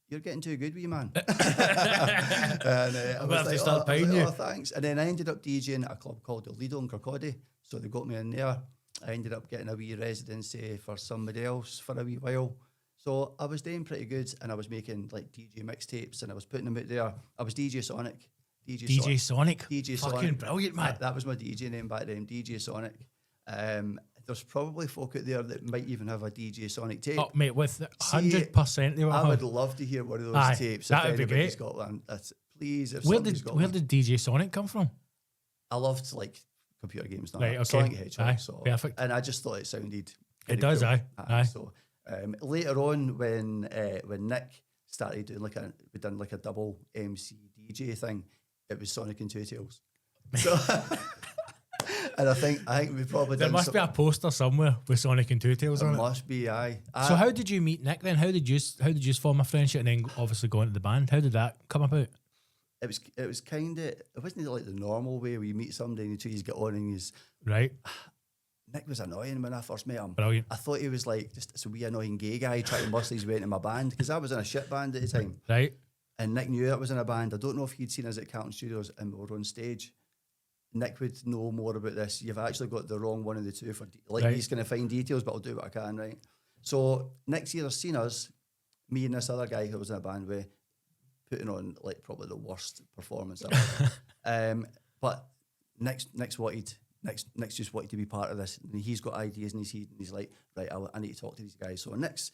Speaker 4: you're getting too good, wee man. And I was
Speaker 1: have to start paying you.
Speaker 4: oh, thanks. And then I ended up DJing at a club called the Lido in Kirkcaldy, so they got me in there. I ended up getting a wee residency for somebody else for a wee while. So I was doing pretty good, and I was making like DJ mixtapes, and I was putting them out there. I was DJ Sonic.
Speaker 1: DJ Sonic.
Speaker 4: DJ
Speaker 1: Fucking
Speaker 4: Sonic.
Speaker 1: brilliant, man.
Speaker 4: That was my DJ name back then, DJ Sonic. There's probably folk out there that might even have a DJ Sonic tape.
Speaker 1: Oh, mate, with 100% they were.
Speaker 4: I would love to hear one of those
Speaker 1: Aye,
Speaker 4: tapes.
Speaker 1: that
Speaker 4: if
Speaker 1: would be
Speaker 4: anybody's
Speaker 1: great.
Speaker 4: got one. Please, if
Speaker 1: Where
Speaker 4: somebody's got
Speaker 1: where
Speaker 4: one.
Speaker 1: did DJ Sonic come from?
Speaker 4: I loved like computer games now.
Speaker 1: Right, okay.
Speaker 4: Sonic the Hedgehog.
Speaker 1: Aye,
Speaker 4: So,
Speaker 1: perfect.
Speaker 4: And I just thought it sounded.
Speaker 1: It
Speaker 4: kinda
Speaker 1: does,
Speaker 4: cool.
Speaker 1: aye.
Speaker 4: So later on, when Nick started doing we done like a double MC DJ thing, it was Sonic and Two Tails. So, and I think we probably
Speaker 1: There
Speaker 4: done
Speaker 1: must be a poster somewhere with Sonic and Two Tails
Speaker 4: There
Speaker 1: on it.
Speaker 4: must be, aye.
Speaker 1: So how did you meet Nick then? How did you form a friendship and then obviously go into the band? How did that come about?
Speaker 4: It was kind of, it wasn't like the normal way where you meet somebody and you two get on and he's,
Speaker 1: Right.
Speaker 4: Nick was annoying when I first met him.
Speaker 1: Brilliant.
Speaker 4: I thought he was like just a wee annoying gay guy trying to muscle his way into my band because I was in a shit band at the time.
Speaker 1: Right.
Speaker 4: And Nick knew I was in a band. I don't know if he'd seen us at Carlton Studios and we were on stage. Nick would know more about this. You've actually got the wrong one of the two for
Speaker 1: Right.
Speaker 4: these kind of fine details, but I'll do what I can, right? So Nick's either seen us, me and this other guy who was in a band with, putting on like probably the worst performance ever. But Nick's just wanted to be part of this, and he's got ideas in his head, and he's like, right, I need to talk to these guys. So Nick's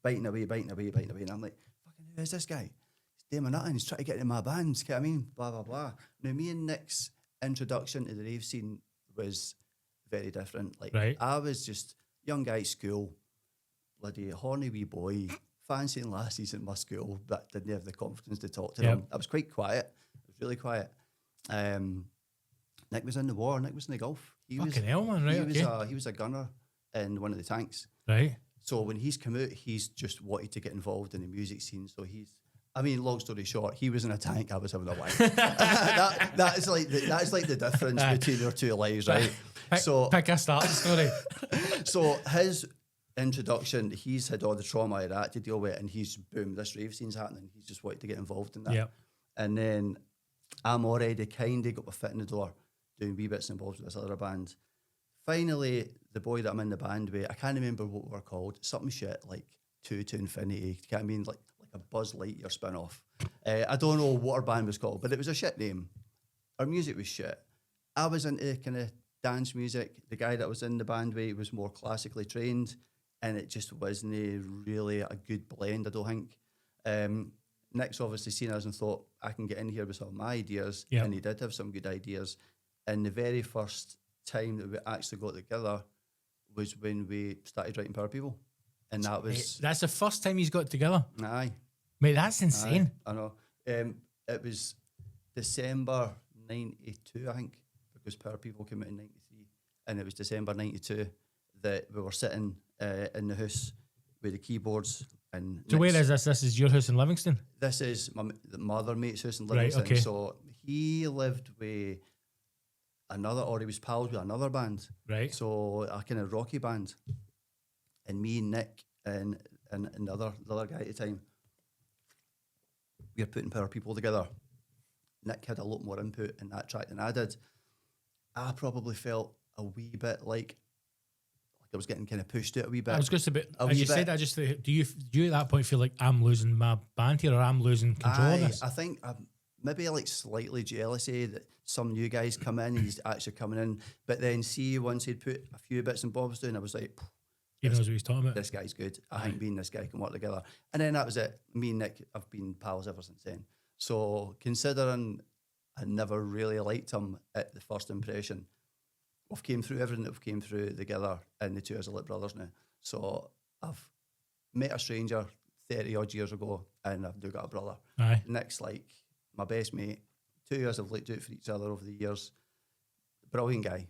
Speaker 4: biting away, and I'm like, fucking who is this guy? He's doing nothing. He's trying to get into my band. You know what I mean? Blah blah blah. Now me and Nick's introduction to the rave scene was very different. Like
Speaker 1: Right.
Speaker 4: I was just young guy at school, bloody horny wee boy, fancying lassies in my school, but didn't have the confidence to talk to
Speaker 1: Yep.
Speaker 4: them. I was quite quiet. I was really quiet. Nick was in the war. Nick was in the Gulf.
Speaker 1: Fucking hell, man. Right.
Speaker 4: He was a gunner in one of the tanks.
Speaker 1: Right.
Speaker 4: So when he's come out, he's just wanted to get involved in the music scene. So long story short, he was in a tank. I was having a wank. that is like the difference between our two lives, right?
Speaker 1: Pick a starting story.
Speaker 4: So his introduction, he's had all the trauma of that to deal with, and he's boom, this rave scene's happening. He's just wanted to get involved in that.
Speaker 1: Yep.
Speaker 4: And then I'm already kind of got my foot in the door doing wee bits and bobs with this other band. Finally, the boy that I'm in the band with, I can't remember what we were called, something shit like Two to Infinity, can't I mean, like a Buzz Lightyear spin-off. I don't know what our band was called, but it was a shit name. Our music was shit. I was into kind of dance music. The guy that was in the band with was more classically trained, and it just wasn't really a good blend, I don't think. Nick's obviously seen us and thought, I can get in here with some of my ideas,
Speaker 1: Yeah.
Speaker 4: and he did have some good ideas. And the very first time that we actually got together was when we started writing Power People. And that was...
Speaker 1: That's the first time he's got together.
Speaker 4: Aye.
Speaker 1: Mate, that's insane.
Speaker 4: I know. It was December 92, I think, because Power People came out in 93. And it was December 92 that we were sitting in the house with the keyboards. And
Speaker 1: So where
Speaker 4: Nick's-
Speaker 1: is this? This is your house in Livingston?
Speaker 4: This is my other mate's house in
Speaker 1: Right,
Speaker 4: Livingston.
Speaker 1: okay.
Speaker 4: So he lived with he was pals with another band.
Speaker 1: Right.
Speaker 4: So a kind of rocky band. And me and Nick and the other guy at the time, we were putting Power People together. Nick had a lot more input in that track than I did. I probably felt a wee bit like I was getting kind of pushed out a wee bit.
Speaker 1: I was just a bit.
Speaker 4: A
Speaker 1: As
Speaker 4: wee
Speaker 1: you
Speaker 4: bit.
Speaker 1: said, I just do you at that point feel like I'm losing my band here, or I'm losing control of this?
Speaker 4: I think maybe like slightly jealousy that some new guys come in and he's actually coming in. But then see, once he'd put a few bits and bobs down, I was like,
Speaker 1: He knows what he's talking about.
Speaker 4: this guy's good. I think me and this guy can work together. And then that was it. Me and Nick have been pals ever since then. So considering I never really liked him at the first impression, we've came through everything that we've came through together, and the two of us are like brothers now. So I've met a stranger 30 odd years ago, and I've now got a brother.
Speaker 1: Aye.
Speaker 4: Nick's like my best mate. 2 years have looked out for each other over the years. Brilliant guy.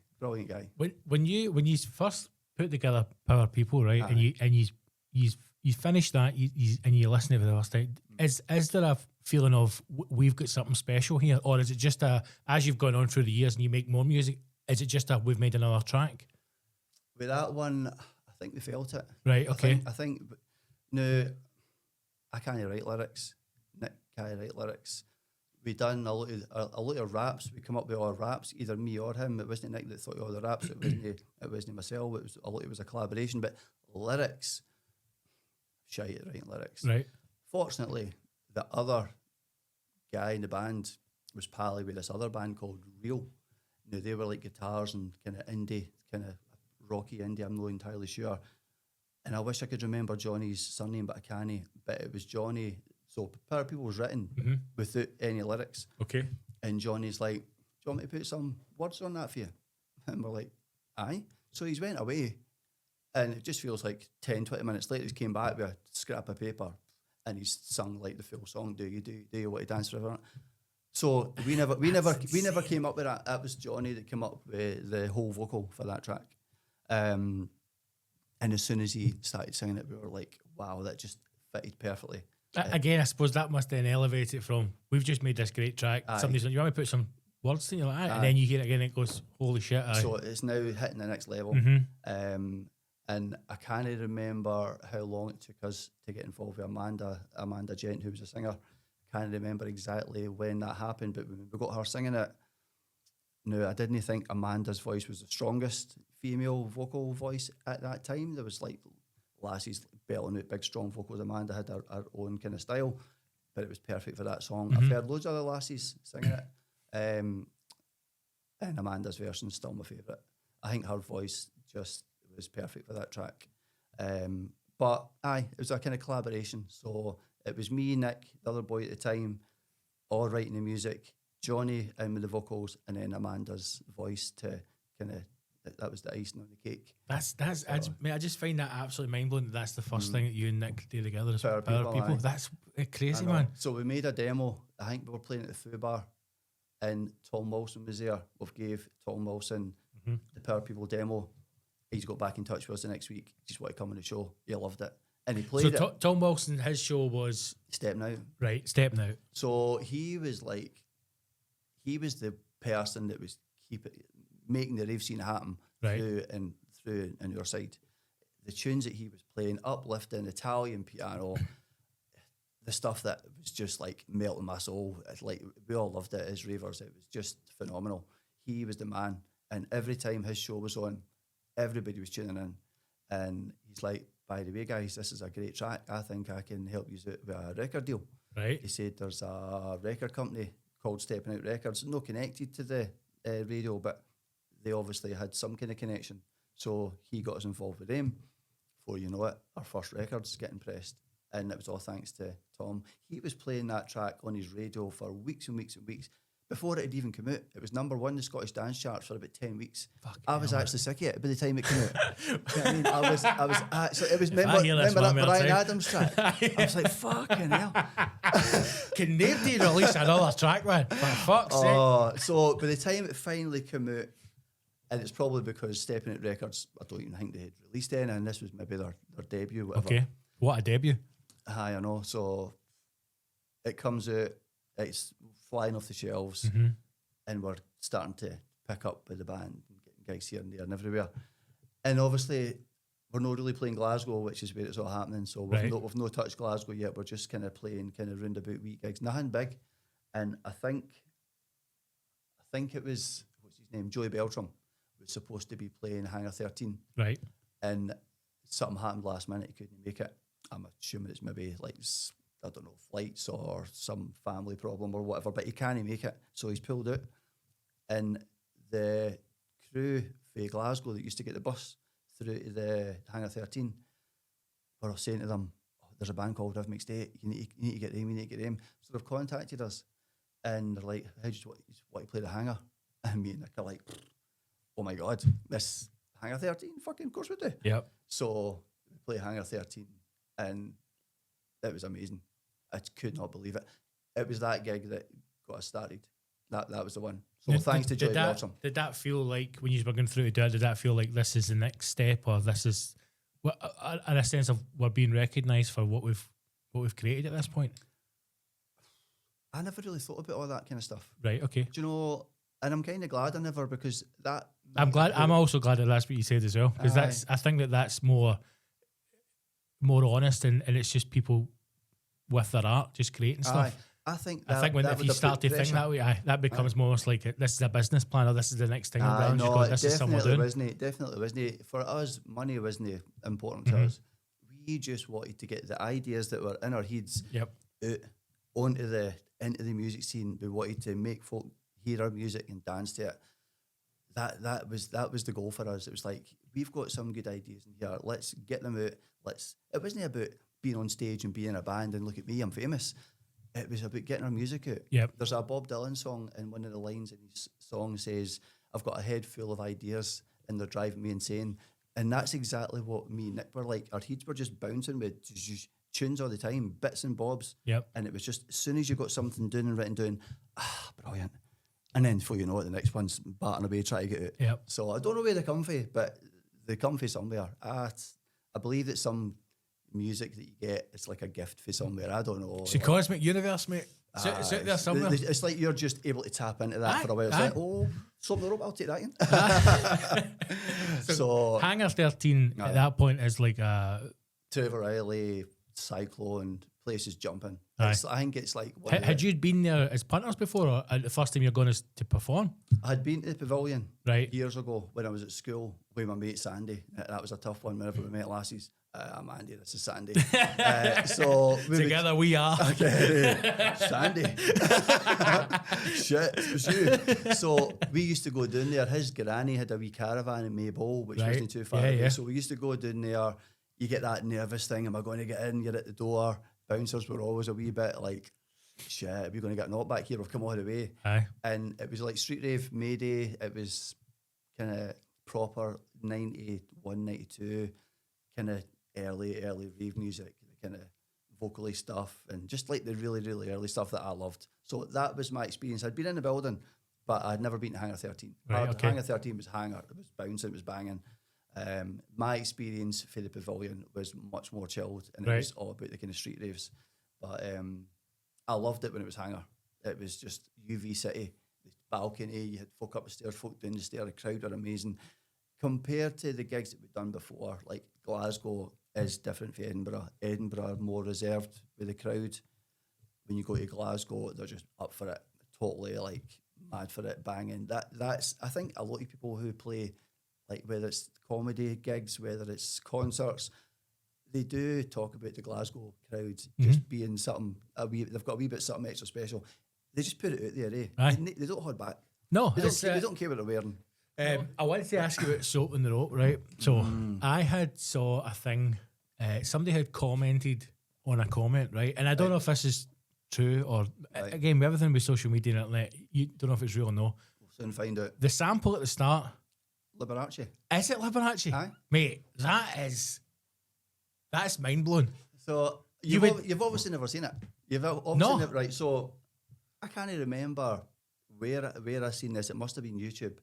Speaker 1: When you first put together Power People, right, and you finish that, and you listen to it for the first time, is there a feeling of we've got something special here, or is it just as you've gone on through the years and you make more music, is it just we've made another track?
Speaker 4: With that one, I think we felt it.
Speaker 1: Right, okay.
Speaker 4: I think no, I can't write lyrics. Nick can't write lyrics. We done a lot of raps. We come up with all raps, either me or him. It wasn't Nick that thought of all the raps. It wasn't myself. It was a collaboration. But lyrics, shite at writing lyrics.
Speaker 1: Right.
Speaker 4: Fortunately, the other guy in the band was pally with this other band called Real. Now they were like guitars and kind of indie, kind of rocky indie. I'm not entirely sure. And I wish I could remember Johnny's surname, but I can't. But it was Johnny. So Power People was written without any lyrics.
Speaker 1: Okay.
Speaker 4: And Johnny's like, do you want me to put some words on that for you? And we're like, aye. So he's went away. And it just feels like 10, 20 minutes later, he's came back with a scrap of paper and he's sung like the full song. Do you want to dance forever? So we never came up with that. That was Johnny that came up with the whole vocal for that track. And as soon as he started singing it, we were like, wow, that just fitted perfectly.
Speaker 1: Again, I suppose that must then elevate it from, we've just made this great track.
Speaker 4: Aye.
Speaker 1: Somebody's like, you want me to put some words to it? You're like, aye. And
Speaker 4: Aye.
Speaker 1: then you hear it again, and it goes, holy shit. Aye.
Speaker 4: So it's now hitting the next level. And I can't remember how long it took us to get involved with Amanda Gent, who was a singer. Can't remember exactly when that happened, but when we got her singing it, no, I didn't think Amanda's voice was the strongest female vocal voice at that time. There was like lassies belting out big strong vocals. Amanda had her own kind of style, but it was perfect for that song. I've heard loads of other lassies singing it, and Amanda's version's still my favourite. I think her voice just was perfect for that track. But aye, it was a kind of collaboration. So it was me, Nick, the other boy at the time, all writing the music, Johnny in with the vocals, and then Amanda's voice to kind of, that was the icing on the cake.
Speaker 1: I just find that absolutely mind blowing. That's the first thing that you and Nick do together as
Speaker 4: Power
Speaker 1: Power
Speaker 4: People,
Speaker 1: People.
Speaker 4: aye.
Speaker 1: That's crazy,
Speaker 4: I know.
Speaker 1: man.
Speaker 4: So we made a demo. I think we were playing at the Foo Bar, and Tom Wilson was there. We gave Tom Wilson the Power People demo. He's got back in touch with us the next week. Just wanted to come on the show. He loved it, and he played
Speaker 1: So
Speaker 4: it.
Speaker 1: Tom Wilson, his show was
Speaker 4: Stepping out.
Speaker 1: right. Step now.
Speaker 4: So he was the person that was making the rave scene happen
Speaker 1: Right.
Speaker 4: through and your side. The tunes that he was playing, uplifting Italian piano, the stuff that was just like melting my soul. It's like we all loved it as ravers. It was just phenomenal. he was the man. And every time his show was on, everybody was tuning in. And he's like, by the way, guys, this is a great track. I think I can help you out with a record deal.
Speaker 1: Right.
Speaker 4: He said there's a record company called Stepping Out Records, not connected to the radio, but they obviously had some kind of connection. So he got us involved with them. Before you know it, our first record's getting pressed. And it was all thanks to Tom. He was playing that track on his radio for weeks and weeks and weeks. Before it had even come out, it was number one in the Scottish dance charts for about 10 weeks. I was actually sick of it by the time it came out. You know what I mean? I was actually, it was, remember that Brian Adams track? I was like, fucking hell.
Speaker 1: Can nobody release another track, man? For fuck's sake.
Speaker 4: Oh, so by the time it finally came out, and it's probably because Stepping Out Records, I don't even think they had released any, and this was maybe their debut, whatever.
Speaker 1: Okay. What a debut.
Speaker 4: I know. So it comes out, it's flying off the shelves, and we're starting to pick up with the band and getting gigs here and there and everywhere. And obviously, we're not really playing Glasgow, which is where it's all happening. So we've no touched Glasgow yet. We're just kind of playing kind of roundabout wee gigs, nothing big. And I think it was, what's his name, Joey Beltram was supposed to be playing Hangar 13.
Speaker 1: Right.
Speaker 4: And something happened last minute, he couldn't make it. I'm assuming it's maybe like, I don't know, flights or some family problem or whatever, but he can't make it, so he's pulled out. And the crew for Glasgow that used to get the bus through to the Hangar 13 were saying to them, oh, there's a band called Rhythmic State, you need to get them, you need to get them. So they've contacted us, and they're like, how do you want to play the Hangar? And me and Nick are like, oh my God, this Hangar 13? Fucking of course we do.
Speaker 1: Yep.
Speaker 4: So we play Hangar 13, and it was amazing. I could not believe it. It was that gig that got us started. That was the one. So thanks to Joey Beltram.
Speaker 1: Did that feel like, when you were going through it, did that feel like this is the next step, or this is, in a sense of we're being recognised for what we've created at this point?
Speaker 4: I never really thought about all that kind of stuff.
Speaker 1: Right, okay.
Speaker 4: Do you know, and I'm kind of glad I never, because that...
Speaker 1: I'm also glad that that's what you said as well, because I think that's more honest, and it's just people with their art just creating stuff.
Speaker 4: I think
Speaker 1: if you start to think that way, that becomes more like this is a business plan, or this is the next thing around.
Speaker 4: No,
Speaker 1: this is something we're doing.
Speaker 4: Definitely wasn't. For us, money wasn't important to us. We just wanted to get the ideas that were in our heads out onto into the music scene. We wanted to make folk hear our music and dance to it. That was the goal for us. It was like, we've got some good ideas in here. Let's get them out. It wasn't about being on stage and being in a band and look at me, I'm famous. It was about getting our music out.
Speaker 1: Yep.
Speaker 4: There's a Bob Dylan song, and one of the lines in his song says, I've got a head full of ideas and they're driving me insane. And that's exactly what me and Nick were like. Our heads were just bouncing with tunes all the time, bits and bobs.
Speaker 1: Yep.
Speaker 4: And it was just, as soon as you got something down and written down, brilliant. And then before you know it, the next one's batting away trying to get it.
Speaker 1: Yep.
Speaker 4: So I don't know where they come from, but they come from somewhere. I believe that some music that you get, it's like a gift for somewhere. I don't know.
Speaker 1: It's a cosmic universe, mate. It's out there somewhere.
Speaker 4: It's like you're just able to tap into that for a while. It's like, oh, something up, I'll take that in. So
Speaker 1: Hangar 13 at that point is like a...
Speaker 4: Trevor Riley, Cyclone, places jumping.
Speaker 1: I
Speaker 4: think it's like...
Speaker 1: Had you been there as punters before, or the first time you're going to perform?
Speaker 4: I'd been to the Pavilion
Speaker 1: years
Speaker 4: ago when I was at school with my mate Sandy. That was a tough one whenever we met lassies. I'm Andy, this is Sandy. So
Speaker 1: together we are.
Speaker 4: Okay, Sandy. Shit, it was you. So we used to go down there. His granny had a wee caravan in Maybole, which wasn't too far away. So we used to go down there. You get that nervous thing, am I going to get in? You're at the door. Bouncers were always a wee bit like, shit, are we going to get knocked back here? We've come all the way. And it was like street rave, Mayday. It was kind of proper 91, 92, kind of early rave music, the kind of vocally stuff, and just like the really, really early stuff that I loved. So that was my experience. I'd been in the building, but I'd never been to Hangar 13. Hangar 13 was Hangar. It was bouncing, it was banging. My experience for the Pavilion was much more chilled, and it was all about the kind of street raves. But I loved it when it was Hangar. It was just UV City, the balcony, you had folk up the stairs, folk down the stairs, the crowd were amazing. Compared to the gigs that we'd done before, like Glasgow is different for Edinburgh. Edinburgh are more reserved with the crowd. When you go to Glasgow, they're just up for it, totally like mad for it, banging. That's I think a lot of people who play, like whether it's comedy gigs, whether it's concerts, they do talk about the Glasgow crowd just being something they've got a wee bit something extra special. They just put it out there, eh?
Speaker 1: Aye.
Speaker 4: They don't hold back.
Speaker 1: No,
Speaker 4: They
Speaker 1: it's,
Speaker 4: don't care what they're wearing.
Speaker 1: I wanted to ask you about soap in the rope, right? So I had saw a thing. Somebody had commented on a comment, right? And I don't know if this is true or again with everything with social media and internet, you don't know if it's real or no.
Speaker 4: We'll soon find out.
Speaker 1: The sample at the start,
Speaker 4: Liberace.
Speaker 1: is it Liberace?
Speaker 4: Aye.
Speaker 1: Mate, that's mind blowing.
Speaker 4: So
Speaker 1: You
Speaker 4: you've obviously never seen it. You've obviously
Speaker 1: No.
Speaker 4: never, right? So I can't remember where I seen this. It must have been YouTube.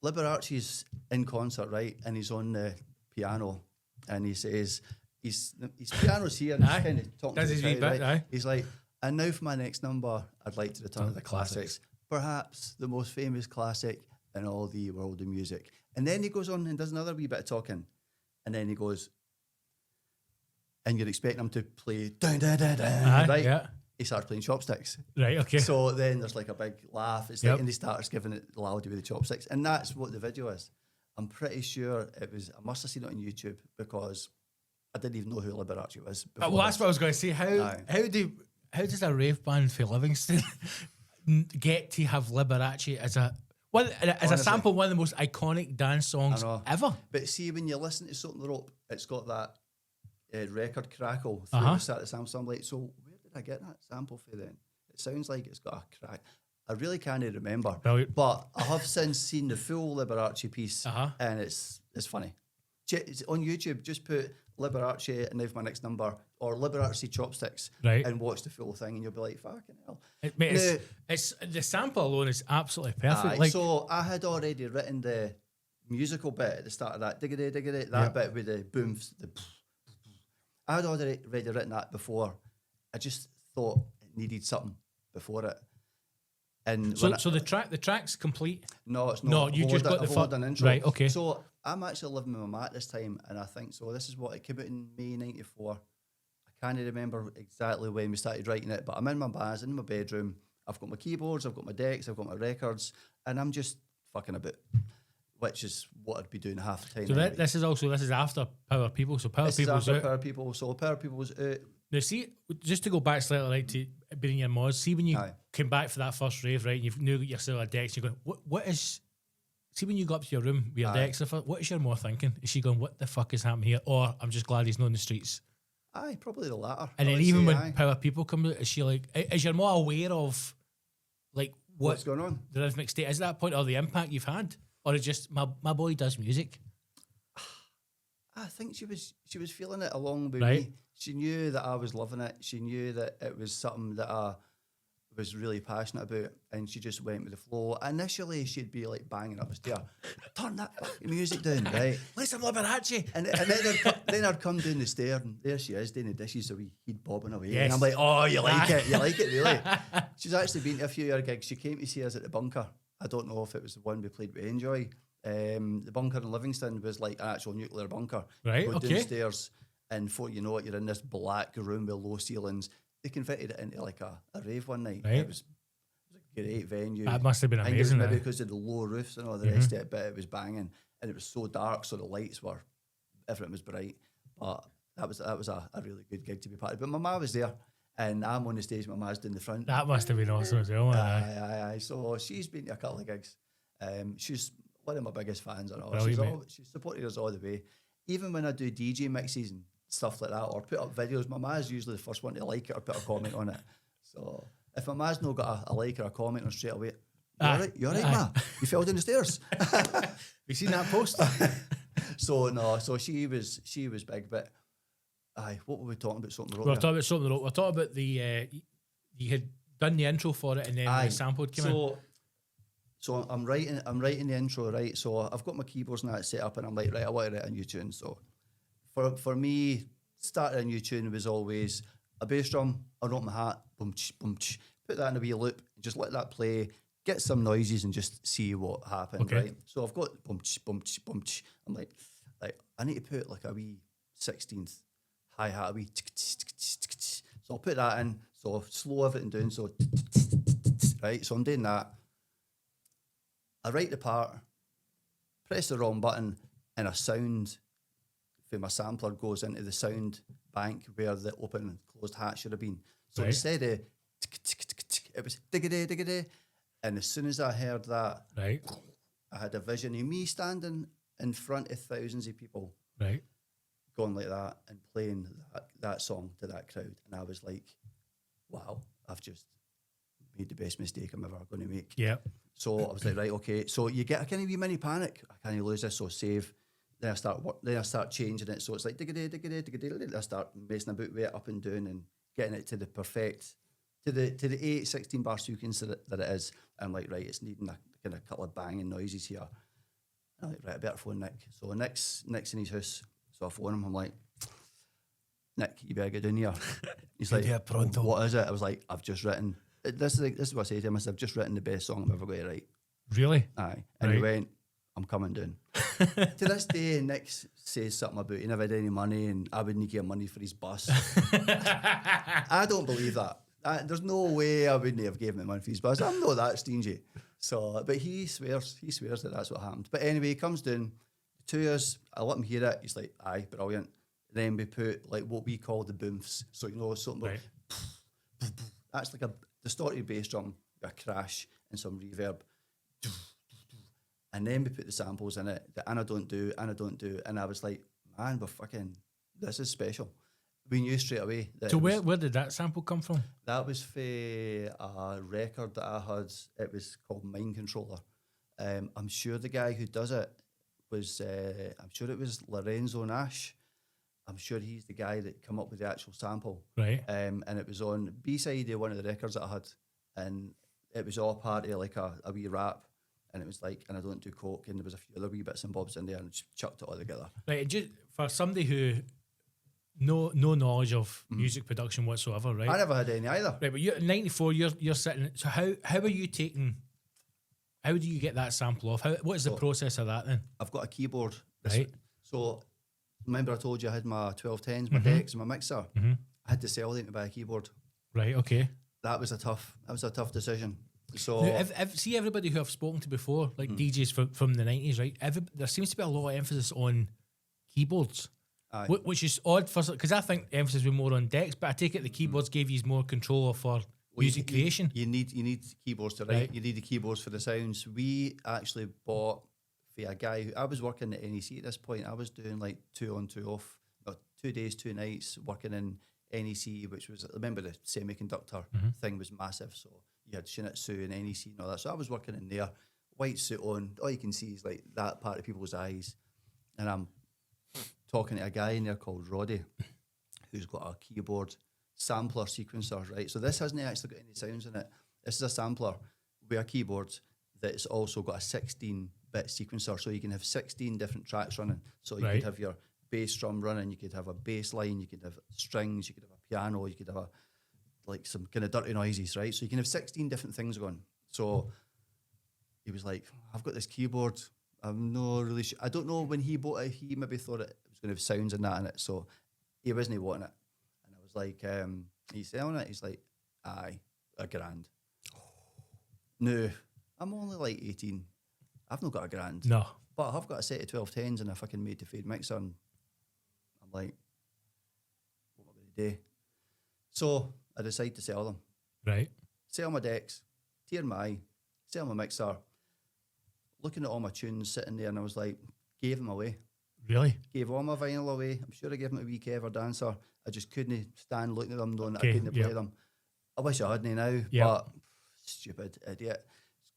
Speaker 4: Liberace's in concert, right, and he's on the piano, and he says his piano's here, and
Speaker 1: Aye.
Speaker 4: he's kind of talking
Speaker 1: Does
Speaker 4: to
Speaker 1: his
Speaker 4: the
Speaker 1: wee
Speaker 4: crowd,
Speaker 1: bit,
Speaker 4: right?
Speaker 1: aye.
Speaker 4: He's like, and now for my next number, I'd like to return to the
Speaker 1: classics.
Speaker 4: classics, perhaps the most famous classic in all the world of music. And then he goes on and does another wee bit of talking, and then he goes, and you're expecting him to play dun, dun, dun, dun,
Speaker 1: Aye,
Speaker 4: right?
Speaker 1: yeah.
Speaker 4: He starts playing chopsticks.
Speaker 1: Right, okay.
Speaker 4: So then there's like a big laugh. It's
Speaker 1: Yep.
Speaker 4: like, and he starts giving it loudly with the chopsticks, and that's what the video is. I'm pretty sure it was. I must have seen it on YouTube because I didn't even know who Liberace was.
Speaker 1: Well,
Speaker 4: before
Speaker 1: that's what I was going to say.
Speaker 4: Aye.
Speaker 1: How does a rave band for Livingston get to have Liberace as a
Speaker 4: Honestly.
Speaker 1: sample, one of the most iconic dance songs
Speaker 4: I know.
Speaker 1: ever?
Speaker 4: But see, when you listen to Soap in the Rope, it's got that record crackle through
Speaker 1: Uh-huh.
Speaker 4: the start of the sample. So I'm like, so where did I get that sample for then? It sounds like it's got a crack. I really can't remember.
Speaker 1: Brilliant.
Speaker 4: But I have since seen the full Liberace piece,
Speaker 1: Uh-huh.
Speaker 4: and it's funny. It's on YouTube. Just put Liberace and now for my next number, or Liberace chopsticks,
Speaker 1: Right.
Speaker 4: and watch the full thing, and you'll be like, fucking hell.
Speaker 1: Mate,
Speaker 4: Now-
Speaker 1: it's the sample alone is absolutely perfect.
Speaker 4: Aye,
Speaker 1: Like,
Speaker 4: so I had already written the musical bit at the start of that diggity diggity, that bit with the booms. I had already written that before. I just thought it needed something before it. And
Speaker 1: so,
Speaker 4: when
Speaker 1: so the track's complete.
Speaker 4: no, it's
Speaker 1: No,
Speaker 4: not.
Speaker 1: you
Speaker 4: I've
Speaker 1: just
Speaker 4: only
Speaker 1: got the
Speaker 4: I've only
Speaker 1: fu-
Speaker 4: done an intro.
Speaker 1: right, okay.
Speaker 4: So I'm actually living with my mat this time, and I think so. This is what it came out in May '94. I can't remember exactly when we started writing it, but I'm in my baz, in my bedroom. I've got my keyboards, I've got my decks, I've got my records, and I'm just fucking about, which is what I'd be doing half the time.
Speaker 1: So
Speaker 4: anyway.
Speaker 1: this is after Power People. So Power
Speaker 4: This is
Speaker 1: People's
Speaker 4: after
Speaker 1: out.
Speaker 4: Power People. So Power People was out.
Speaker 1: Now, see, just to go back slightly, like to being your mods. See when you
Speaker 4: Aye.
Speaker 1: came back for that first rave, right? And you've knew yourself a Dex. You're going, what is? See when you go up to your room with your
Speaker 4: Aye.
Speaker 1: Dex, what is your more thinking? Is she going, what the fuck is happening here? Or I'm just glad he's not in the streets.
Speaker 4: Aye, probably the latter.
Speaker 1: And
Speaker 4: I
Speaker 1: then
Speaker 4: would
Speaker 1: even
Speaker 4: say
Speaker 1: when
Speaker 4: aye.
Speaker 1: Power People come out, is she like, is you more aware of like
Speaker 4: What's going on?
Speaker 1: the rhythmic state is at that point, or the impact you've had, or is just my boy does music?
Speaker 4: I think she was feeling it along with
Speaker 1: Right.
Speaker 4: me. She knew that I was loving it. She knew that it was something that I was really passionate about, and she just went with the flow. Initially, she'd be like banging up the stair, turn that fucking music down, right?
Speaker 1: Listen, Liberace.
Speaker 4: And then I'd come down the stair, and there she is doing the dishes, so he'd bobbing away.
Speaker 1: Yes.
Speaker 4: And I'm like, oh, you like it? You like it, really? She's actually been to a few of our gigs. She came to see us at the Bunker. I don't know if it was the one we played with Enjoy. The Bunker in Livingston was like an actual nuclear bunker.
Speaker 1: Right,
Speaker 4: You go
Speaker 1: okay.
Speaker 4: downstairs, and before you know it, you're in this black room with low ceilings. They converted it into like a rave one night.
Speaker 1: Right.
Speaker 4: It was a great venue.
Speaker 1: That must have been
Speaker 4: I think it was
Speaker 1: amazing,
Speaker 4: maybe
Speaker 1: eh?
Speaker 4: because of the low roofs and all the rest of it, but it was banging, and it was so dark, so the lights were, everything was bright. But that was a really good gig to be part of. But my ma was there, and I'm on the stage. My ma's doing the front.
Speaker 1: That must have been awesome as well.
Speaker 4: Aye. So she's been to a couple of gigs. She's one of my biggest fans and all.
Speaker 1: Brilliant,
Speaker 4: She's supported us all the way. Even when I do DJ mixes and stuff like that, or put up videos, my ma's usually the first one to like it or put a comment on it. So if my ma's not got a like or a comment on straight away, you
Speaker 1: Aye.
Speaker 4: alright? You alright,
Speaker 1: Aye.
Speaker 4: ma? You fell down the stairs.
Speaker 1: You seen that post?
Speaker 4: So she was big, but aye, what were we talking about? Something
Speaker 1: We're talking about something. We're talking about the you had done the intro for it, and then the sample came in.
Speaker 4: So I'm writing the intro, right? So I've got my keyboards and that set up, and I'm like, right, I want to write a new tune. So for me, starting a new tune was always a bass drum, I wrote my hat, boom, put that in a wee loop, just let that play, get some noises, and just see what happened,
Speaker 1: Okay.
Speaker 4: right? So I've got boom, I'm like, I need to put like a wee 16th hi-hat, a wee so I'll put that in, so slow everything down, so right, so I'm doing that. I write the part, press the wrong button, and a sound from my sampler goes into the sound bank where the open and closed hatch should have been. So
Speaker 1: Right.
Speaker 4: instead of it was diggity diggity, and as soon as I heard that,
Speaker 1: Right.
Speaker 4: I had a vision of me standing in front of thousands of people
Speaker 1: Right.
Speaker 4: going like that and playing that song to that crowd. And I was like, wow, I've just made the best mistake I'm ever going to make.
Speaker 1: Yeah.
Speaker 4: So I was like, right, okay. So you get a kind of wee mini panic. I can't lose this, so save. Then I start changing it. So it's like diggity, diggity, diggity. I start messing about with it up and down and getting it to the perfect, to the 8 16 bar sequence that it is. And I'm like, right, it's needing a kind of couple of banging noises here. And I'm like, right, I better phone Nick. So Nick's in his house. So I phone him. I'm like, Nick, you better get down here. He's like,
Speaker 1: Get pronto.
Speaker 4: what is it? I was like, I've just written. This is what I say to him. I said, I've just written the best song I'm ever going to write.
Speaker 1: Really?
Speaker 4: Aye. And he
Speaker 1: Right.
Speaker 4: went, I'm coming down. To this day, Nick says something about he never had any money and I wouldn't give him money for his bus. I don't believe that. There's no way I wouldn't have given him money for his bus. I'm not that stingy. So, but he swears that that's what happened. But anyway, he comes down, 2 years, I let him hear it. He's like, aye, brilliant. Then we put like what we call the boomfs. So, you know, something
Speaker 1: Right.
Speaker 4: like, that's like a distorted bass drum, a crash and some reverb. And then we put the samples in it, the and I don't do. And I was like, man, this is special. We knew straight away that
Speaker 1: So
Speaker 4: it was-
Speaker 1: where did that sample come from?
Speaker 4: that was for a record that I had. It was called Mind Controller. I'm sure the guy who does it was, I'm sure it was Lorenzo Nash. I'm sure he's the guy that come up with the actual sample.
Speaker 1: Right.
Speaker 4: And it was on B-side of one of the records that I had. And it was all part of like a wee rap. And it was like, and I don't do coke. And there was a few other wee bits and bobs in there and just chucked it all together.
Speaker 1: Right. And just for somebody who no knowledge of music production whatsoever, right?
Speaker 4: I never had any either.
Speaker 1: Right, but you're in '94. You're sitting. So how are you taking? How do you get that sample off? What is the process of that then?
Speaker 4: I've got a keyboard.
Speaker 1: Right.
Speaker 4: So remember I told you I had my 1210s, my decks, and my mixer. I had to sell them to buy a keyboard.
Speaker 1: Right. Okay.
Speaker 4: That was a tough decision. So
Speaker 1: Now, see everybody who I've spoken to before, like DJs from the '90s, right? There seems to be a lot of emphasis on keyboards,
Speaker 4: Aye.
Speaker 1: which is odd for because I think the emphasis was more on decks, but I take it the keyboards gave you more control for music creation.
Speaker 4: You need keyboards to write.
Speaker 1: Right.
Speaker 4: You need the keyboards for the sounds. We actually bought for a guy who I was working at NEC at this point. I was doing like 2 on 2 off, 2 days, 2 nights working in NEC, which was, remember the semiconductor thing was massive. So you had Shinitsu and NEC and all that. So I was working in there, white suit on. All you can see is like that part of people's eyes. And I'm talking to a guy in there called Roddy, who's got a keyboard sampler sequencer, right? So this hasn't actually got any sounds in it. This is a sampler with a keyboard that's also got a 16-bit sequencer. So you can have 16 different tracks running. So you
Speaker 1: Right.
Speaker 4: could have your bass drum running, you could have a bass line, you could have strings, you could have a piano, you could have like some kind of dirty noises, right? So you can have 16 different things going. So he was like, I've got this keyboard. I'm not really sure. I don't know, when he bought it, he maybe thought it was going to have sounds and that in it. So he wasn't wanting it. And I was like, he's selling it? He's like, aye, $1,000. No, I'm only like 18. I've not got $1,000.
Speaker 1: No.
Speaker 4: But I've got a set of 1210s and a fucking made to fade mixer. And I'm like, what am I going to do? So I decide to sell them.
Speaker 1: Right.
Speaker 4: Sell my decks, tear my eye, sell my mixer. Looking at all my tunes sitting there, and I was like, gave them away.
Speaker 1: Really?
Speaker 4: Gave all my vinyl away. I'm sure I gave them a wee Kever dancer. I just couldn't stand looking at them, knowing that I
Speaker 1: Okay,
Speaker 4: couldn't play
Speaker 1: yep.
Speaker 4: them. I wish I hadn't now,
Speaker 1: Yep.
Speaker 4: but stupid idiot.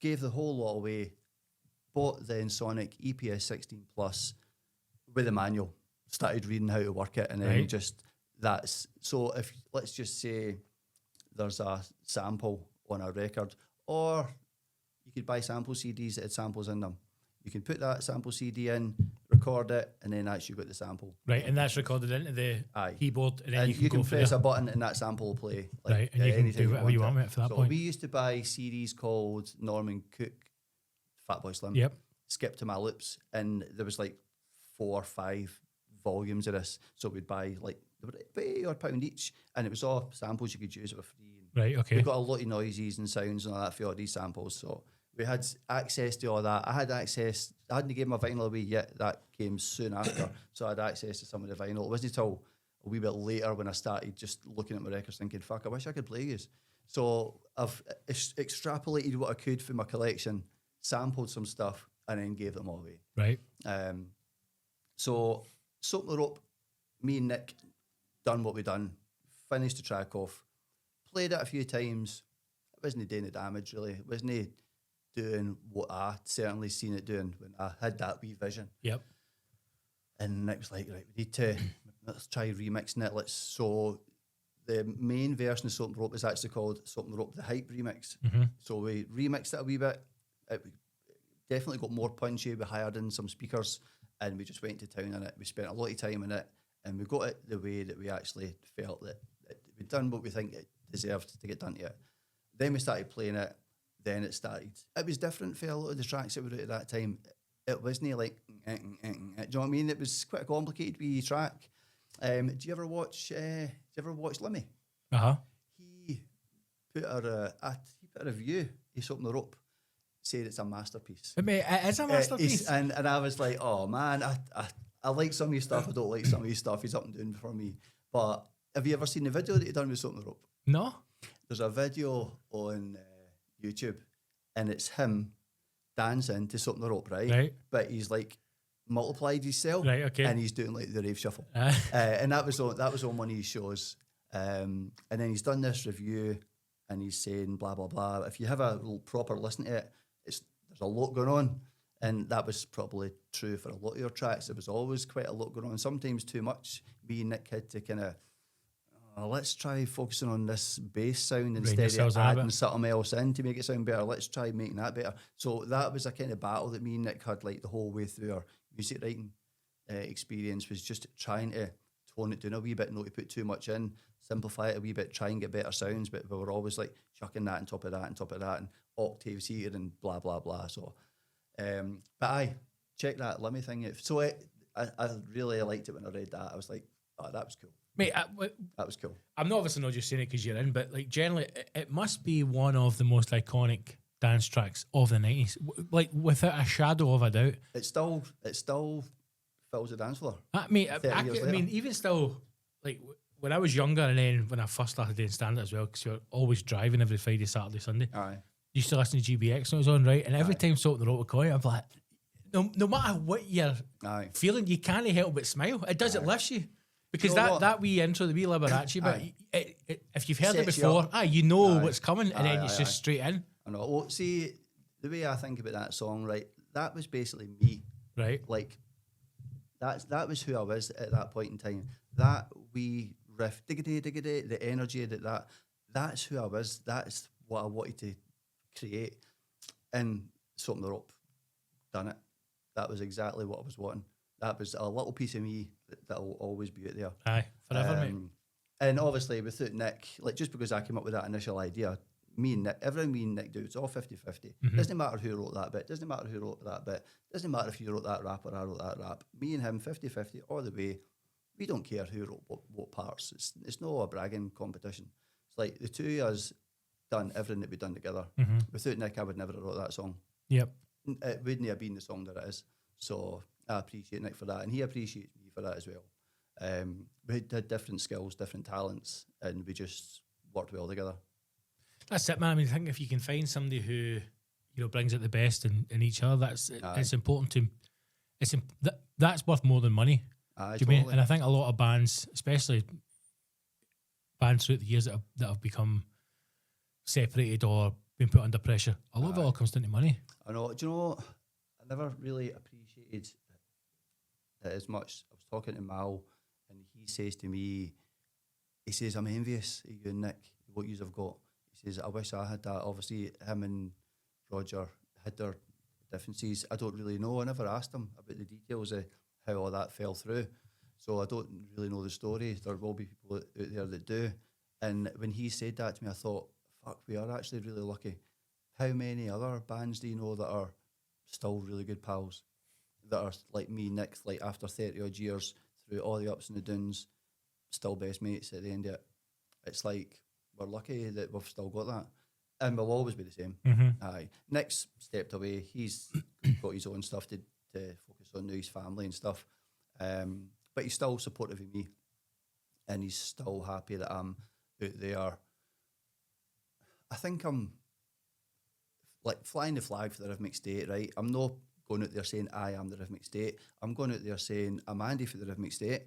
Speaker 4: Gave the whole lot away. Bought the Sonic EPS 16 Plus with a manual. Started reading how to work it, and then
Speaker 1: Right.
Speaker 4: just that's so. If let's just say there's a sample on a record, or you could buy sample CDs that had samples in them. You can put that sample CD in, record it, and then actually got the sample.
Speaker 1: Right, and that's recorded into the
Speaker 4: Aye.
Speaker 1: keyboard, and then
Speaker 4: And
Speaker 1: you can go for
Speaker 4: press
Speaker 1: the
Speaker 4: a button and that sample will play.
Speaker 1: Right, and you can
Speaker 4: anything
Speaker 1: do whatever you want
Speaker 4: it.
Speaker 1: with it for that
Speaker 4: so
Speaker 1: point.
Speaker 4: we used to buy CDs called Norman Cook, Fatboy Slim.
Speaker 1: Yep.
Speaker 4: Skip to My Loops, and there was like 4 or 5 volumes of this. So we'd buy like they were £8 each, and it was all samples you could use that were free. And
Speaker 1: Right. Okay.
Speaker 4: we got a lot of noises and sounds and all that for all these samples. So we had access to all that. I hadn't given my vinyl away yet. That came soon after. So I had access to some of the vinyl. It wasn't until a wee bit later when I started just looking at my records thinking, fuck, I wish I could play these. So I've extrapolated what I could from my collection, sampled some stuff, and then gave them all away.
Speaker 1: Right.
Speaker 4: So Soap the Rope, me and Nick done what we done, finished the track off, played it a few times. It wasn't doing the damage really. It wasn't doing what I certainly seen it doing when I had that wee vision.
Speaker 1: Yep.
Speaker 4: And Nick was like, right, we need to let's try remixing it. So the main version of Soap the Rope is actually called Soap the Rope, the Hype Remix. So we remixed it a wee bit. It definitely got more punchy. We hired in some speakers and we just went to town on it. We spent a lot of time in it and we got it the way that we actually felt that we'd done what we think it deserved to get done to it. Then we started playing it. Then it started. It was different for a lot of the tracks that were out at that time. It wasn't like, do you know what I mean? It was quite a complicated wee track. Do you ever watch Lemmy? He put a review. He's up on the rope. Said it's a masterpiece.
Speaker 1: Mate, it is a masterpiece.
Speaker 4: And I was like, oh man, I like some of his stuff. I don't like some of his stuff. He's up and down for me. But have you ever seen the video that he done with Soap on the Rope?
Speaker 1: No.
Speaker 4: There's a video on YouTube, and it's him dancing to Soap on the Rope, right?
Speaker 1: Right.
Speaker 4: But he's like multiplied himself,
Speaker 1: Right, okay.
Speaker 4: and he's doing like the rave shuffle, and that was on one of his shows. And then he's done this review, and he's saying blah blah blah. If you have a proper listen to it, there's a lot going on, and that was probably true for a lot of your tracks. There was always quite a lot going on, sometimes too much. Me and Nick had to kind of let's try focusing on this bass sound instead of adding something else in to make it sound better. Let's try making that better. So that was a kind of battle that me and Nick had like the whole way through our music writing experience, was just trying to tone it down a wee bit, not to put too much in, simplify it a wee bit, try and get better sounds, but we were always like chucking that on top of that on top of that and octaves here and blah blah blah. So but I check that Lemmy thing out. So I really liked it when I read that. I was like, oh, that was cool.
Speaker 1: Mate,
Speaker 4: That was cool.
Speaker 1: I'm not obviously not just saying it because you're in, but like generally, it must be one of the most iconic dance tracks of the 90s, like without a shadow of a doubt.
Speaker 4: It still fills the dance floor.
Speaker 1: I mean, even still, like when I was younger, and then when I first started doing stand up as well, because you're always driving every Friday, Saturday, Sunday.
Speaker 4: Aye.
Speaker 1: Used to listen to GBX when it was on, right? And every time Soap the Rope would come on, I'm like, no matter what you're feeling, you can't help but smile. It does, it lifts you. Because
Speaker 4: You know
Speaker 1: that wee intro, the wee Liberace, but if you've heard it
Speaker 4: Sets you
Speaker 1: before,
Speaker 4: up.
Speaker 1: you know what's coming, and then it's just straight in.
Speaker 4: I know. Well, see, the way I think about that song, right, that was basically me.
Speaker 1: Right.
Speaker 4: Like, that was who I was at that point in time. That wee riff, diggity, diggity, the energy that's who I was. That's what I wanted to create. And Soap on the Rope, done it. That was exactly what I was wanting. That was a little piece of me that will always be out there.
Speaker 1: Aye, forever, mate.
Speaker 4: And obviously, without Nick, like just because I came up with that initial idea, me and Nick, everything me and Nick do, it's all 50-50. Doesn't matter who wrote that bit, doesn't matter who wrote that bit, doesn't matter if you wrote that rap or I wrote that rap. Me and him, 50-50, all the way. We don't care who wrote what parts. It's not a bragging competition. It's like the two of us done everything that we've done together. Without Nick, I would never have wrote that song.
Speaker 1: Yep.
Speaker 4: It wouldn't have been the song that it is. So I appreciate Nick for that, and he appreciates me for that as well. We had different skills, different talents, and we just worked well together.
Speaker 1: That's it, man. I mean, I think if you can find somebody who brings out the best in each other, it's important to. That's worth more than money. Do you mean? And I think a lot of bands, especially bands throughout the years that have become separated or been put under pressure, a lot of it all comes down to money.
Speaker 4: I know. Do you know? I never really appreciated it as much. I was talking to Mal, and he says to me, he says, "I'm envious of you and Nick, what yous have got." He says, "I wish I had that." Obviously, him and Roger had their differences. I don't really know. I never asked him about the details of how all that fell through. So I don't really know the story. There will be people out there that do. And when he said that to me, I thought, fuck, we are actually really lucky. How many other bands do you know that are still really good pals, that are like me, Nick, like after 30 odd years, through all the ups and the downs, still best mates at the end of it? It's like, we're lucky that we've still got that. and will always be the same.
Speaker 1: Mm-hmm.
Speaker 4: Aye. Nick's stepped away. He's got his own stuff to focus on now, his family and stuff. But he's still supportive of me, and he's still happy that I'm out there. I think I'm like flying the flag for the Rhythmic State, right? I'm not going out there saying I am the Rhythmic State. I'm going out there saying I'm Andy for the Rhythmic State.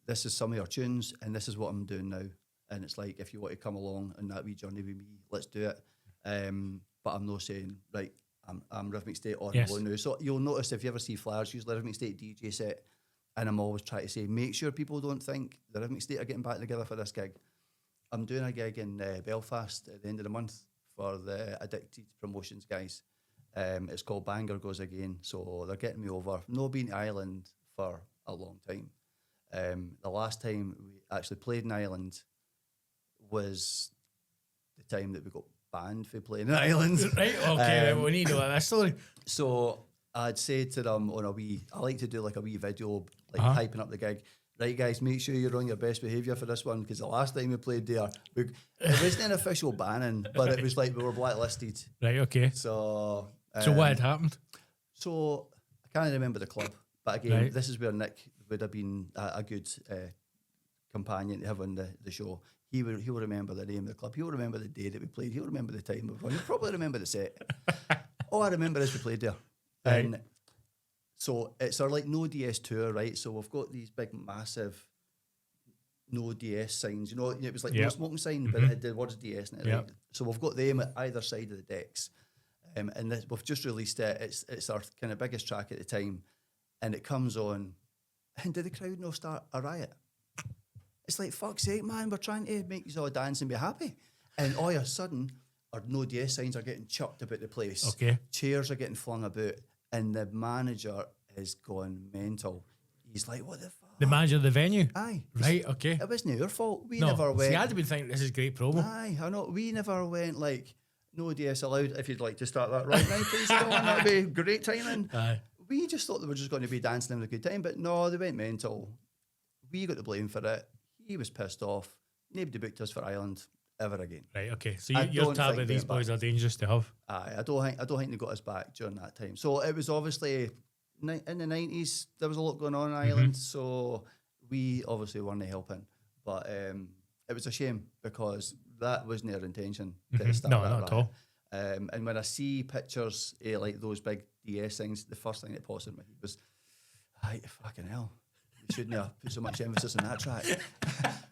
Speaker 4: This is some of your tunes, and this is what I'm doing now. And it's like, if you want to come along on that wee journey with me, let's do it. But I'm not saying, right, I'm Rhythmic State on
Speaker 1: Yes.
Speaker 4: now. So you'll notice if you ever see flyers, usually Rhythmic State DJ set, and I'm always trying to say, make sure people don't think the Rhythmic State are getting back together for this gig. I'm doing a gig in Belfast at the end of the month for the Addicted Promotions guys. It's called Hangar Goes Again. So they're getting me over. No been to Ireland for a long time. The last time we actually played in Ireland was the time that we got banned for playing in Ireland.
Speaker 1: Right, okay, we need to know that story.
Speaker 4: So I'd say to them on I like to do like a wee video, like hyping up the gig. Right, guys, make sure you're on your best behaviour for this one, because the last time we played there, it wasn't an official banning, but it was like we were blacklisted.
Speaker 1: Right, okay.
Speaker 4: So
Speaker 1: What had happened?
Speaker 4: So I can't remember the club, but again,
Speaker 1: Right.
Speaker 4: this is where Nick would have been a good companion to have on the show. He'll remember the name of the club. He'll remember the day that we played. He'll remember the time before. He'll probably remember the set. All I remember is we played there.
Speaker 1: Right.
Speaker 4: And so it's our like no DS tour, right? So we've got these big, massive no DS signs. You know, it was like no
Speaker 1: Yep.
Speaker 4: smoking sign, but it had the words DS in it, right?
Speaker 1: Yep.
Speaker 4: So we've got them at either side of the decks. And we've just released it. It's our kind of biggest track at the time. And it comes on. And did the crowd not start a riot? It's like, fuck's sake, man, we're trying to make you all dance and be happy. And all of a sudden, our no DS signs are getting chucked about the place.
Speaker 1: Okay.
Speaker 4: Chairs are getting flung about. And the manager is going mental. He's like, what the fuck?
Speaker 1: The manager of the venue?
Speaker 4: Aye.
Speaker 1: Right, okay.
Speaker 4: It wasn't our fault. We
Speaker 1: No,
Speaker 4: never went.
Speaker 1: see, I'd have been thinking this is great promo.
Speaker 4: Aye, I know. We never went like, no DS allowed. If you'd like to start that right now, please, go on. That'd be great timing.
Speaker 1: Aye.
Speaker 4: We just thought they were just going to be dancing and having a good time, but no, they went mental. We got the blame for it. He was pissed off. Nobody booked us for Ireland ever again.
Speaker 1: Right, okay. So
Speaker 4: I
Speaker 1: your
Speaker 4: don't
Speaker 1: tab
Speaker 4: think
Speaker 1: with these
Speaker 4: they're
Speaker 1: boys
Speaker 4: back.
Speaker 1: are dangerous to have.
Speaker 4: Aye, I don't think they got us back during that time. So it was obviously in the 90s. There was a lot going on in Ireland, so we obviously weren't helping. But it was a shame because that wasn't our intention to start
Speaker 1: No,
Speaker 4: that
Speaker 1: not at
Speaker 4: riot.
Speaker 1: all.
Speaker 4: And when I see pictures like those big DS things, the first thing that pops in my head was, "Aye, fucking hell, you shouldn't have put so much emphasis on that track."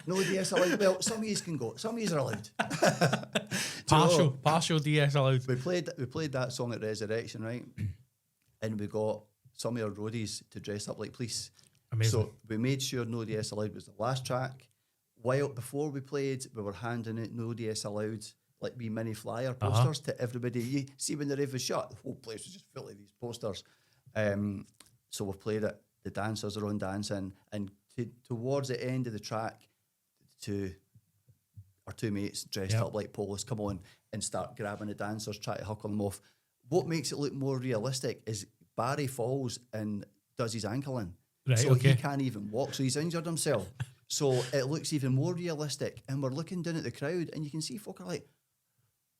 Speaker 4: No DS allowed. Well, some of these can go. Some of these are allowed.
Speaker 1: Partial DS allowed.
Speaker 4: We played that song at Resurrection, right? And we got some of our roadies to dress up like police.
Speaker 1: Amazing.
Speaker 4: So we made sure No DS Allowed was the last track. While before we played, we were handing out No DS Allowed, like wee mini flyer posters to everybody. You see, when the rave was shut, the whole place was just full of these posters. So we've played it. The dancers are on dancing, and towards the end of the track, our two mates dressed up like police come on and start grabbing the dancers, try to huckle them off. What makes it look more realistic is Barry falls and does his ankle in.
Speaker 1: Right,
Speaker 4: So
Speaker 1: okay.
Speaker 4: he can't even walk, so he's injured himself. So it looks even more realistic, and we're looking down at the crowd, and you can see folk are like,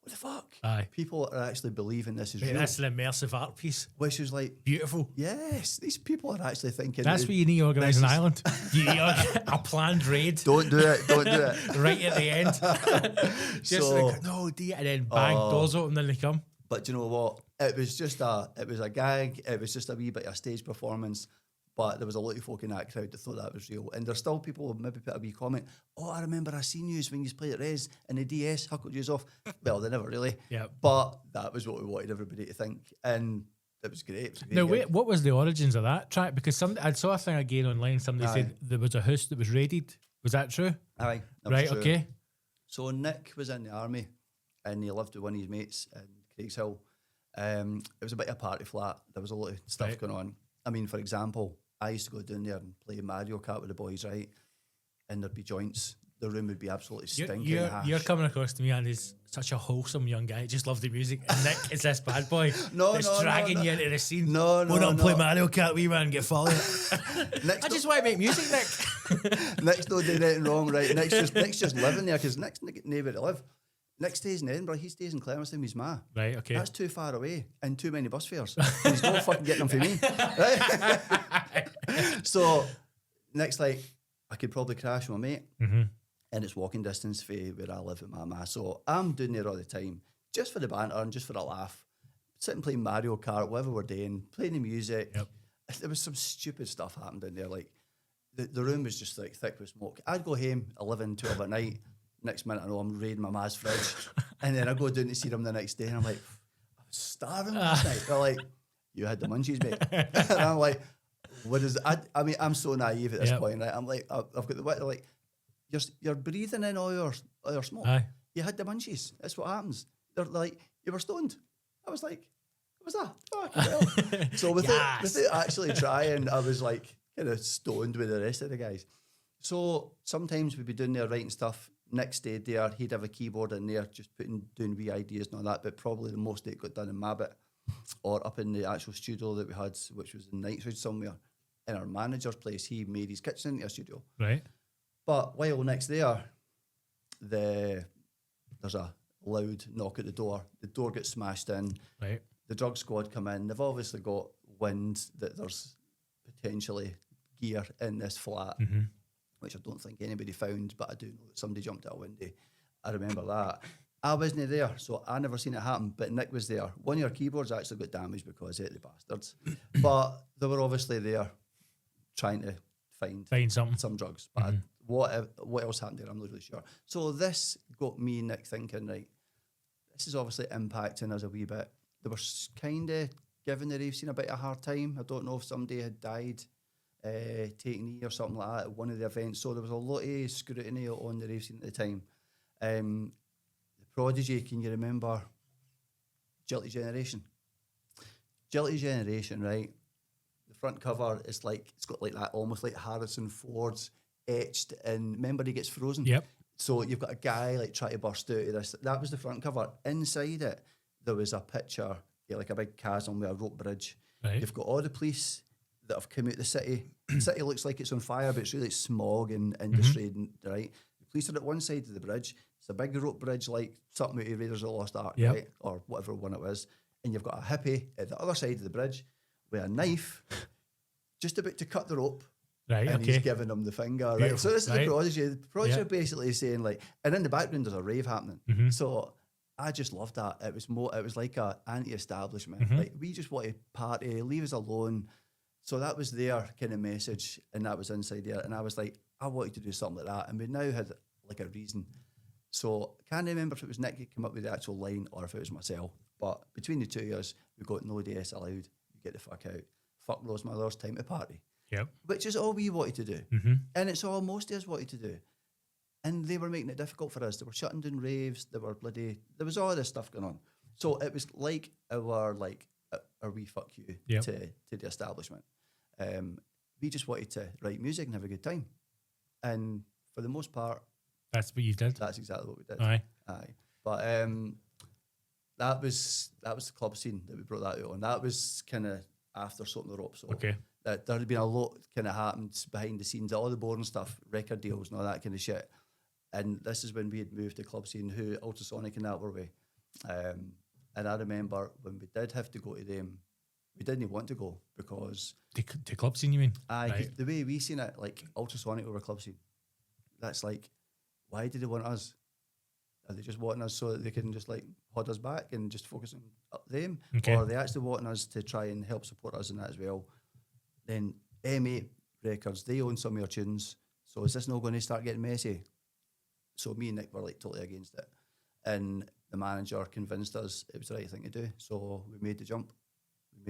Speaker 4: what the fuck?
Speaker 1: Aye.
Speaker 4: People are actually believing this is
Speaker 1: Right,
Speaker 4: real.
Speaker 1: that's an immersive art piece.
Speaker 4: Which is like,
Speaker 1: Beautiful.
Speaker 4: yes, these people are actually thinking.
Speaker 1: That's
Speaker 4: that
Speaker 1: what you need to organise in
Speaker 4: this is-
Speaker 1: Ireland. You need a planned raid
Speaker 4: Don't do it, don't do it.
Speaker 1: right at the end. Just
Speaker 4: So-
Speaker 1: like, no, dear, and then bang, doors open, then they come.
Speaker 4: But you know what? It was a gag. It was just a wee bit of a stage performance. But there was a lot of folk in that crowd that thought that was real. And there's still people who maybe put a wee comment, "Oh, I remember I seen you when you played at Res and the DS huckled you off." Well, they never really.
Speaker 1: Yeah.
Speaker 4: But that was what we wanted everybody to think. And it was great. It was a great
Speaker 1: Now,
Speaker 4: gig.
Speaker 1: wait, what was the origins of that track? Because I saw a thing again online. Somebody
Speaker 4: Aye.
Speaker 1: said there was a house that was raided. Was that true?
Speaker 4: Aye, that was
Speaker 1: Right,
Speaker 4: true.
Speaker 1: okay.
Speaker 4: So Nick was in the army and he lived with one of his mates in Craigshill. It was a bit of a party flat. There was a lot of stuff
Speaker 1: Right.
Speaker 4: going on. I mean, for example, I used to go down there and play Mario Kart with the boys, right? And there'd be joints. The room would be absolutely stinking hash.
Speaker 1: You're coming across to me and he's such a wholesome young guy. Just loved the music. And Nick is this bad boy
Speaker 4: No,
Speaker 1: that's
Speaker 4: no, no,
Speaker 1: dragging
Speaker 4: no.
Speaker 1: you into the scene.
Speaker 4: No,
Speaker 1: Go
Speaker 4: no,
Speaker 1: on, play
Speaker 4: no.
Speaker 1: Mario Kart, wee man, get followed.
Speaker 4: Nick's
Speaker 1: I just want to make music, Nick.
Speaker 4: Nick's not doing anything wrong, right? Nick's just living there because Nick's nowhere to live. Nick stays in Edinburgh, he stays in Clemerston with his ma.
Speaker 1: Right, okay.
Speaker 4: That's too far away and too many bus fares. He's not fucking getting them for me. Right? So, Nick's like, I could probably crash with my mate. And it's walking distance for where I live with my ma. So I'm doing there all the time, just for the banter and just for a laugh. Sitting playing Mario Kart, whatever we're doing, playing the music.
Speaker 1: Yep.
Speaker 4: There was some stupid stuff happened in there. Like, the room was just like thick with smoke. I'd go home 11, 12 at night. Next minute, I know I'm raiding my ma's fridge. And then I go down to see them the next day, and I'm like, I was starving last night. They're like, you had the munchies, mate. And I'm like, what is I mean, I'm so naive at this point, right? I'm like, I've got the wit. They're like, you're breathing in all your smoke.
Speaker 1: Aye.
Speaker 4: You had the munchies. That's what happens. They're like, you were stoned. I was like, what was that? Fucking hell. So without actually trying, I was like kind of stoned with the rest of the guys. So sometimes we'd be doing there writing stuff. Nick stayed there. He'd have a keyboard in there, just doing wee ideas and all that. But probably the most it got done in Mabbit or up in the actual studio that we had, which was in Knightsbridge somewhere. In our manager's place, he made his kitchen into a studio.
Speaker 1: Right.
Speaker 4: But while Nick's there, there's a loud knock at the door. The door gets smashed in.
Speaker 1: Right.
Speaker 4: The drug squad come in. They've obviously got wind that there's potentially gear in this flat, which I don't think anybody found, but I do know that somebody jumped out a window. I remember that. I wasn't there, so I never seen it happen, but Nick was there. One of your keyboards actually got damaged because of it, the bastards. But they were obviously there trying to find
Speaker 1: something.
Speaker 4: some drugs. But what else happened there, I'm not really sure. So this got me and Nick thinking, right, this is obviously impacting us a wee bit. They were kind of giving the rave scene a bit of a hard time. I don't know if somebody had died taking E or something like that at one of the events. So there was a lot of scrutiny on the rave scene at the time. The Prodigy, can you remember Guilty Generation? Guilty Generation, right? The front cover is like, it's got like that almost like Harrison Ford's etched in. Remember, he gets frozen?
Speaker 1: Yep.
Speaker 4: So you've got a guy like trying to burst out of this. That was the front cover. Inside it, there was a picture, like a big chasm with a rope bridge.
Speaker 1: Right.
Speaker 4: You've got all the police that have come out the city. The city looks like it's on fire, but it's really smog and industry, right? The police are at one side of the bridge. It's a big rope bridge, like something out of Raiders of the Lost Ark, right? Or whatever one it was. And you've got a hippie at the other side of the bridge with a knife, just about to cut the rope.
Speaker 1: Right,
Speaker 4: and
Speaker 1: okay.
Speaker 4: he's giving them the finger, right?
Speaker 1: Beautiful,
Speaker 4: So this is
Speaker 1: right.
Speaker 4: the Prodigy. The Prodigy are basically saying like, and in the background there's a rave happening. So I just loved that. It was like a anti-establishment. Like, we just want to party, leave us alone. So that was their kind of message, and that was inside there. And I was like, I wanted to do something like that. And we now had like a reason. So I can't remember if it was Nick who came up with the actual line or if it was myself. But between the two of us, we got no DS allowed. You get the fuck out. Fuck those mothers, time to party.
Speaker 1: Yep.
Speaker 4: Which is all we wanted to do. And it's all most of us wanted to do. And they were making it difficult for us. They were shutting down raves. There was all this stuff going on. So it was like our wee fuck you to the establishment. We just wanted to write music and have a good time. And for the most part,
Speaker 1: That's what you did.
Speaker 4: that's exactly what we did.
Speaker 1: Aye.
Speaker 4: But that was the club scene that we brought that out on. That was kind of after Soap the Rope. So
Speaker 1: Okay.
Speaker 4: there had been a lot kind of happened behind the scenes, all the boring stuff, record deals and all that kind of shit. And this is when we had moved to club scene, who Ultrasonic and that were we. And I remember when we did have to go to them, we didn't want to go because
Speaker 1: To club scene, you mean? Right.
Speaker 4: the way we seen it, like Ultrasonic over club scene, that's like, why do they want us? Are they just wanting us so that they can just like hold us back and just focus on them?
Speaker 1: Okay.
Speaker 4: Or are they actually wanting us to try and help support us in that as well? Then M8 Records, they own some of your tunes. So is this not going to start getting messy? So me and Nick were like totally against it. And the manager convinced us it was the right thing to do. So we made the jump. And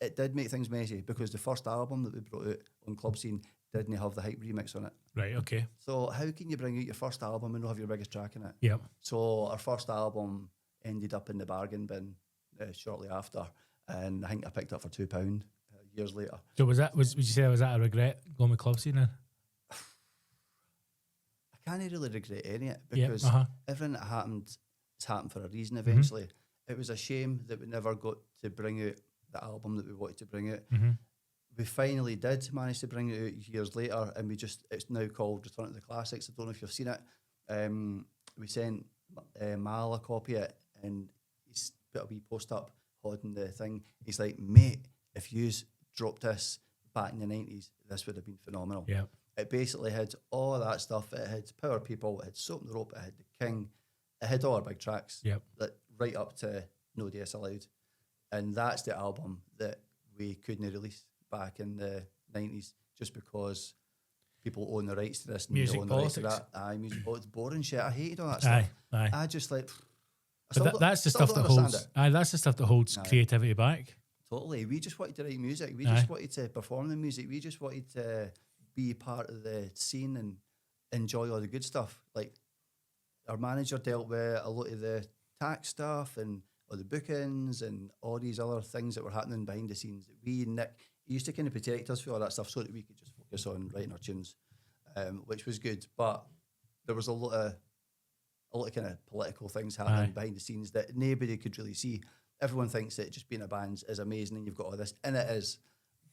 Speaker 4: it did make things messy because the first album that we brought out on Club Scene didn't have the Hype remix on it.
Speaker 1: Right, okay.
Speaker 4: So how can you bring out your first album and not have your biggest track in it?
Speaker 1: Yep.
Speaker 4: So our first album ended up in the bargain bin shortly after, and I think I picked it up for £2 years later.
Speaker 1: So would you say was that a regret going with club scene then?
Speaker 4: I can't really regret any of it
Speaker 1: Yeah,
Speaker 4: because everything that happened has happened for a reason eventually. It was a shame that we never got to bring out the album that we wanted to bring out. We finally did manage to bring it out years later, and it's now called Return to the Classics. I don't know if you've seen it. we sent Mal a copy of it, and he's put a wee post up holding the thing. He's like, mate, if you dropped this back in the 90s, this would have been phenomenal.
Speaker 1: Yeah.
Speaker 4: It basically had all that stuff. It had Power People, it had Soap the Rope, it had The King, it had all our big tracks.
Speaker 1: Yep.
Speaker 4: That right up to No DS Allowed. And that's the album that we couldn't release back in the 90s just because people own the rights to this. And
Speaker 1: Music
Speaker 4: they own the rights to
Speaker 1: politics.
Speaker 4: that. Aye, music politics, boring shit. I hated all that stuff.
Speaker 1: Aye.
Speaker 4: I just like...
Speaker 1: But that's the
Speaker 4: still
Speaker 1: stuff
Speaker 4: don't
Speaker 1: that
Speaker 4: understand
Speaker 1: holds.
Speaker 4: it.
Speaker 1: Aye, that's the stuff that holds creativity back.
Speaker 4: Totally. We just wanted to write music. We
Speaker 1: Aye.
Speaker 4: just wanted to perform the music. We just wanted to be part of the scene and enjoy all the good stuff. Like, our manager dealt with a lot of the tax stuff and all the bookings and all these other things that were happening behind the scenes. We and Nick used to kind of protect us for all that stuff so that we could just focus on writing our tunes, which was good. But there was a lot of kind of political things happening behind the scenes that nobody could really see. Everyone thinks that just being a band is amazing and you've got all this, and it is,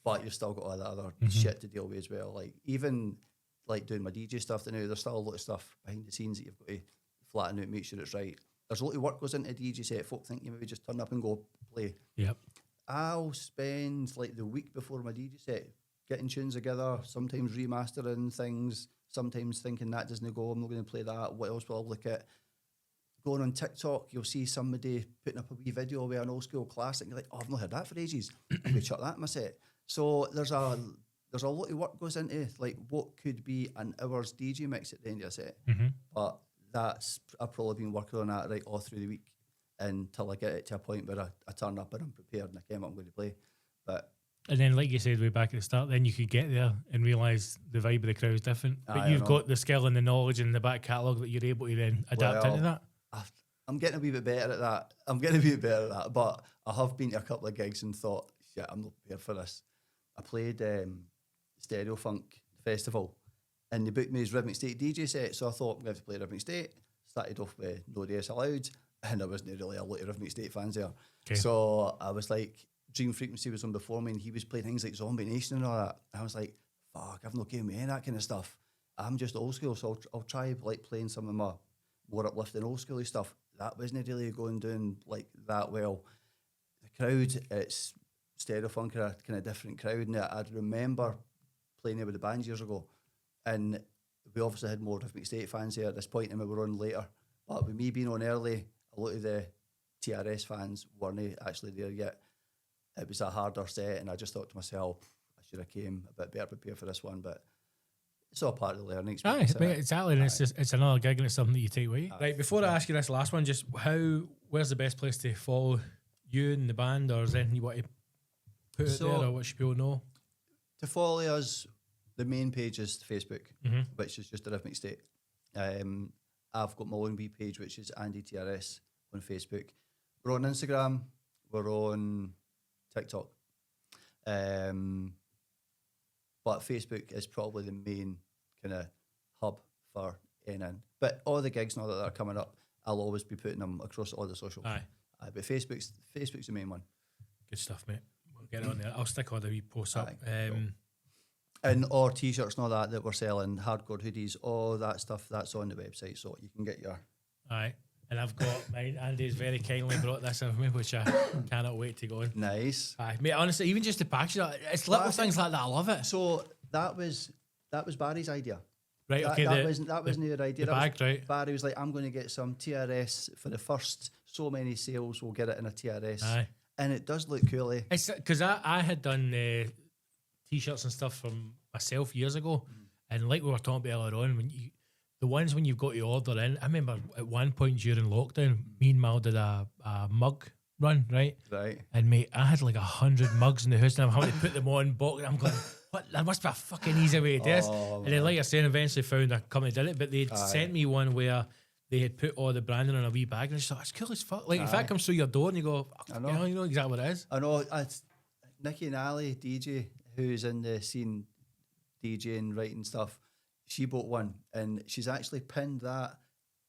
Speaker 4: but you've still got all that other shit to deal with as well. Like, even like doing my DJ stuff now, there's still a lot of stuff behind the scenes that you've got to flatten out, make sure it's right. There's a lot of work goes into a DJ set. Folk think you maybe just turn up and go play.
Speaker 1: Yep.
Speaker 4: I'll spend like the week before my DJ set getting tunes together, sometimes remastering things, sometimes thinking that doesn't go, I'm not going to play that. What else will I look at? Going on TikTok, you'll see somebody putting up a wee video with an old school classic. And you're like, oh, I've not heard that for ages. I'm going to chuck that in my set. So there's a lot of work goes into like what could be an hour's DJ mix at the end of a set. But I've probably been working on that right all through the week until I get it to a point where I turn up and I'm prepared and I came up I'm going to play.
Speaker 1: And then, like you said way back at the start, then you could get there and realise the vibe of the crowd is different. But you've got the skill and the knowledge and the back catalogue that you're able to then adapt into that.
Speaker 4: I'm getting a wee bit better at that. But I have been to a couple of gigs and thought, shit, I'm not prepared for this. I played Stereo Funk Festival and they booked me as Rhythmic State DJ set, so I thought I'm going to have to play Rhythmic State. Started off with No DS Allowed, and there wasn't really a lot of Rhythmic State fans there.
Speaker 1: Okay.
Speaker 4: So I was like, Dream Frequency was on before me and he was playing things like Zombie Nation and all that. I was like, fuck, I've not given me any of that kind of stuff. I'm just old school, so I'll try like playing some of my more uplifting old schooly stuff. That wasn't really doing like that well. The crowd, it's Stereo Funk, a kind of different crowd, and I remember playing there with the band years ago, and we obviously had more Rhythmic State fans there at this point, and we were on later. But with me being on early, a lot of the TRS fans weren't actually there yet. It was a harder set, and I just thought to myself, I should have came a bit better prepared for this one, but it's all part of the learning
Speaker 1: Aye,
Speaker 4: experience.
Speaker 1: mate, exactly. And it's another gig and it's something that you take away. Right, before I ask you this last one, just where's the best place to follow you and the band, or is there anything you want to put out there, or what should people know?
Speaker 4: To follow us, the main page is Facebook, which is just the Rhythmic State. I've got my own wee page, which is Andy TRS on Facebook. We're on Instagram. We're on TikTok. But Facebook is probably the main kind of hub for anything. But all the gigs now that are coming up, I'll always be putting them across all the socials.
Speaker 1: Aye.
Speaker 4: But Facebook's the main one.
Speaker 1: Good stuff, mate. We'll get it on there. I'll stick all the wee posts up.
Speaker 4: Cool. And all t-shirts and all that we're selling, hardcore hoodies, all that stuff, that's on the website, so you can get your...
Speaker 1: Aye. And I've got mine. Andy's very kindly brought this in for me, which I cannot wait to go on.
Speaker 4: Nice.
Speaker 1: Aye, mate, honestly, even just the package, it's little things like that, I love it.
Speaker 4: So that was Barry's idea.
Speaker 1: Right, okay.
Speaker 4: That wasn't your idea.
Speaker 1: The bag, right.
Speaker 4: Barry was like, I'm going to get some TRS for the first so many sales, we'll get it in a TRS.
Speaker 1: Aye.
Speaker 4: And it does look cool, eh?
Speaker 1: It's because I had done t-shirts and stuff from myself years ago, and like we were talking about earlier on, when you've got to order in, I remember at one point during lockdown, me and Mal did a mug run, right?
Speaker 4: Right.
Speaker 1: And mate, I had like 100 mugs in the house, and I'm having to put them on box. I'm going, what? There must be a fucking easy way to do this. And then, like I said, eventually found a company that did it, but they'd sent me one where they had put all the branding on a wee bag, and I just thought, it's cool as fuck. Like, if that comes through your door and you go, you know exactly what it is.
Speaker 4: I know. It's Nikki and Ali, DJ, who's in the scene, DJing, writing stuff, she bought one, and she's actually pinned that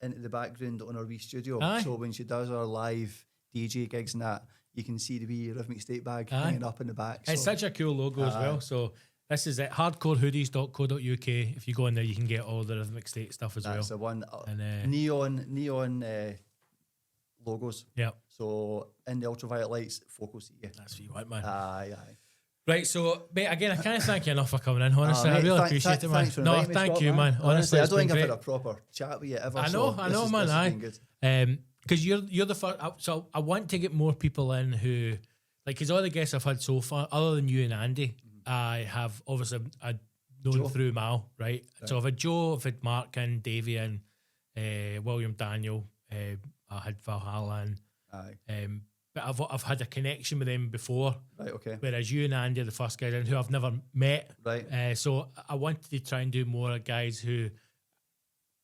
Speaker 4: into the background on her wee studio.
Speaker 1: Aye.
Speaker 4: So when she does her live DJ gigs and that, you can see the wee Rhythmic State bag hanging up in the back.
Speaker 1: It's such a cool logo as well. So This is it. Hardcorehoodies.co.uk. If you go in there, you can get all the Rhythmic State stuff as
Speaker 4: That's
Speaker 1: well.
Speaker 4: the one.
Speaker 1: And
Speaker 4: Neon logos.
Speaker 1: yeah,
Speaker 4: So in the ultraviolet lights, folk will see you.
Speaker 1: that's what you want, man.
Speaker 4: Aye.
Speaker 1: Right, so mate, again, I can't thank you enough for coming in. Honestly,
Speaker 4: Mate,
Speaker 1: I really
Speaker 4: thank-
Speaker 1: appreciate it, man.
Speaker 4: thanks for
Speaker 1: No,
Speaker 4: inviting me,
Speaker 1: thank
Speaker 4: Scott,
Speaker 1: you, man. Honestly,
Speaker 4: I
Speaker 1: it's
Speaker 4: don't
Speaker 1: been
Speaker 4: think I've
Speaker 1: great.
Speaker 4: had a proper chat with you ever.
Speaker 1: I know, man.
Speaker 4: This has been good.
Speaker 1: Because you're the first. So I want to get more people in who, like, because all the guests I've had so far, other than you and Andy, I have obviously I known
Speaker 4: Joe.
Speaker 1: through Mal, right? So I've had Joe, I've had Mark and Davey and William Daniel. I had Valhalla and,
Speaker 4: Aye.
Speaker 1: but I've had a connection with them before.
Speaker 4: Right. Okay.
Speaker 1: Whereas you and Andy are the first guys in who I've never met.
Speaker 4: Right.
Speaker 1: So I wanted to try and do more guys who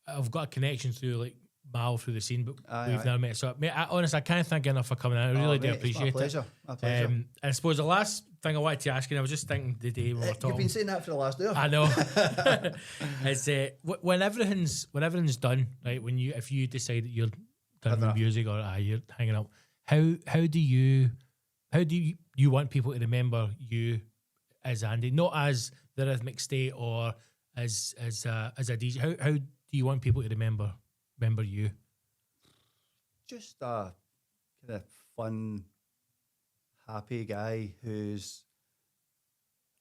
Speaker 1: I've got a connection through, like Mal through the scene, but
Speaker 4: Aye,
Speaker 1: we've
Speaker 4: aye.
Speaker 1: never met. So, mate, honestly, I can't thank you enough for coming in. I really do
Speaker 4: Mate,
Speaker 1: appreciate
Speaker 4: it's my pleasure. My
Speaker 1: it.
Speaker 4: pleasure.
Speaker 1: And I suppose the last thing I wanted to ask you, and I was just thinking the day we were
Speaker 4: You've
Speaker 1: talking.
Speaker 4: been saying that for the last hour.
Speaker 1: I know. It's when everything's done, right? If you decide that you're done
Speaker 4: Having
Speaker 1: with
Speaker 4: a-
Speaker 1: music or you're hanging out, how do you want people to remember you as Andy, not as the Rhythmic State or as a DJ? How do you want people to remember you?
Speaker 4: Just a kind of fun, happy guy who's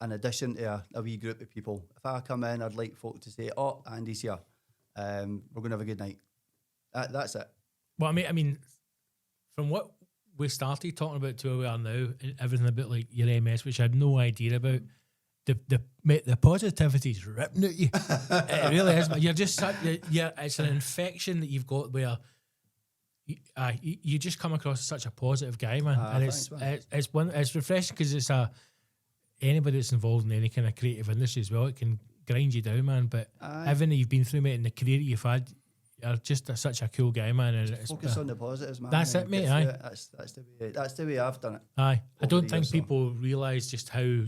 Speaker 4: an addition to a wee group of people. If I come in, I'd like folk to say, "Oh, Andy's here. We're going to have a good night." That's it.
Speaker 1: Well, I mean, from what we started talking about to where we are now, and everything about like your MS, which I had no idea about. The positivity is ripping at you. It really is. But you're just it's an infection that you've got where you just come across as such a positive guy, man. And
Speaker 4: thanks, man.
Speaker 1: it's refreshing because it's anybody that's involved in any kind of creative industry as well. It can grind you down, man. But
Speaker 4: Aye.
Speaker 1: everything that you've been through, mate, and the career that you've had, you're just such a cool guy, man. And it's,
Speaker 4: Focus on the positives, man.
Speaker 1: that's
Speaker 4: and
Speaker 1: it, mate,
Speaker 4: get through
Speaker 1: aye.
Speaker 4: it. That's the way I've done it.
Speaker 1: Aye, I
Speaker 4: over
Speaker 1: don't
Speaker 4: the
Speaker 1: think
Speaker 4: years, so.
Speaker 1: people realise just how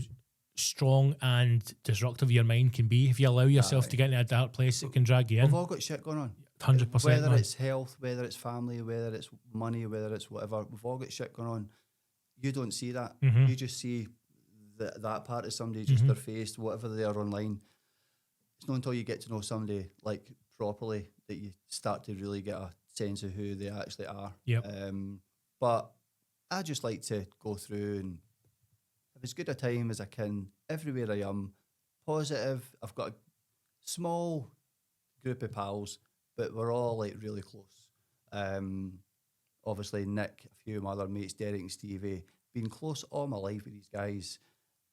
Speaker 1: strong and disruptive your mind can be. If you allow yourself
Speaker 4: Aye.
Speaker 1: to get into a dark place, it can drag you
Speaker 4: We've
Speaker 1: in.
Speaker 4: all got shit going on.
Speaker 1: 100%,
Speaker 4: Whether
Speaker 1: man.
Speaker 4: it's health, whether it's family, whether it's money, whether it's whatever, we've all got shit going on. You don't see that.
Speaker 1: Mhm.
Speaker 4: You just see that part of somebody, just their face, whatever they are online. It's not until you get to know somebody like properly that you start to really get a sense of who they actually are.
Speaker 1: Yep.
Speaker 4: But I just like to go through and have as good a time as I can everywhere I am. Positive. I've got a small group of pals, but we're all like really close. Obviously Nick, a few of my other mates, Derek and Stevie, been close all my life with these guys,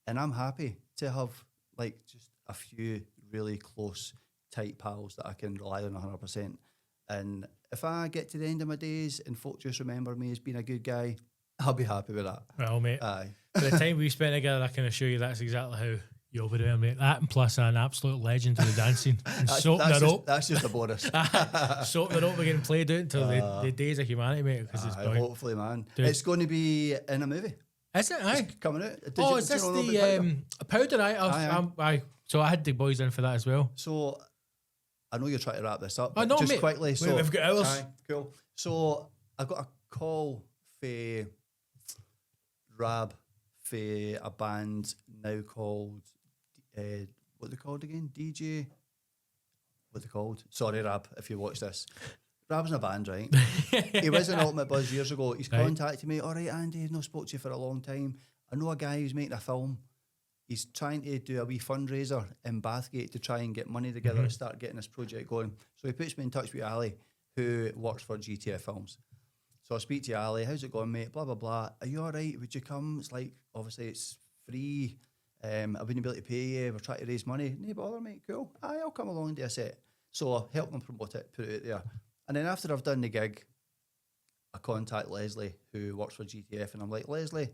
Speaker 4: and I'm happy to have like just a few really close, tight pals that I can rely on 100%. And if I get to the end of my days and folk just remember me as being a good guy, I'll be happy with that.
Speaker 1: Well, mate,
Speaker 4: Aye.
Speaker 1: for the time we spent together, I can assure you that's exactly how you'll be doing, mate. That and plus an absolute legend of the dancing. And soaking the rope.
Speaker 4: That's just a bonus.
Speaker 1: Soaking the rope again, played out until the days of humanity, mate, because it's
Speaker 4: Aye,
Speaker 1: brilliant.
Speaker 4: hopefully, man.
Speaker 1: Dude.
Speaker 4: It's going to be in a movie.
Speaker 1: Is it? Aye.
Speaker 4: Coming out. Did
Speaker 1: Oh,
Speaker 4: you-
Speaker 1: is
Speaker 4: do you
Speaker 1: this
Speaker 4: know a little bit about
Speaker 1: the
Speaker 4: it?
Speaker 1: powder?
Speaker 4: Aye.
Speaker 1: Aye. So I had the boys in for that as well.
Speaker 4: So I know you're trying to wrap this up.
Speaker 1: Oh,
Speaker 4: but
Speaker 1: no,
Speaker 4: just
Speaker 1: mate.
Speaker 4: quickly.
Speaker 1: Wait,
Speaker 4: So
Speaker 1: we've got hours.
Speaker 4: Aye, cool. So I got a call for Rab for a band now called what they called again? DJ. What they called? Sorry, Rab, if you watch this. Rab's in a band, right? He was in Ultimate Buzz years ago. He's
Speaker 1: Right.
Speaker 4: contacted me. All right, Andy, I've not spoke to you for a long time. I know a guy who's making a film. He's trying to do a wee fundraiser in Bathgate to try and get money together to start getting this project going. So he puts me in touch with Ali, who works for GTF Films. So I speak to Ali, how's it going, mate? Blah, blah, blah. Are you all right? Would you come? It's like, obviously, it's free. I wouldn't be able to pay you. We're trying to raise money. No bother, mate. Cool. Aye, I'll come along and do a set. So I help them promote it, put it out there. And then after I've done the gig, I contact Leslie, who works for GTF, and I'm like, Leslie,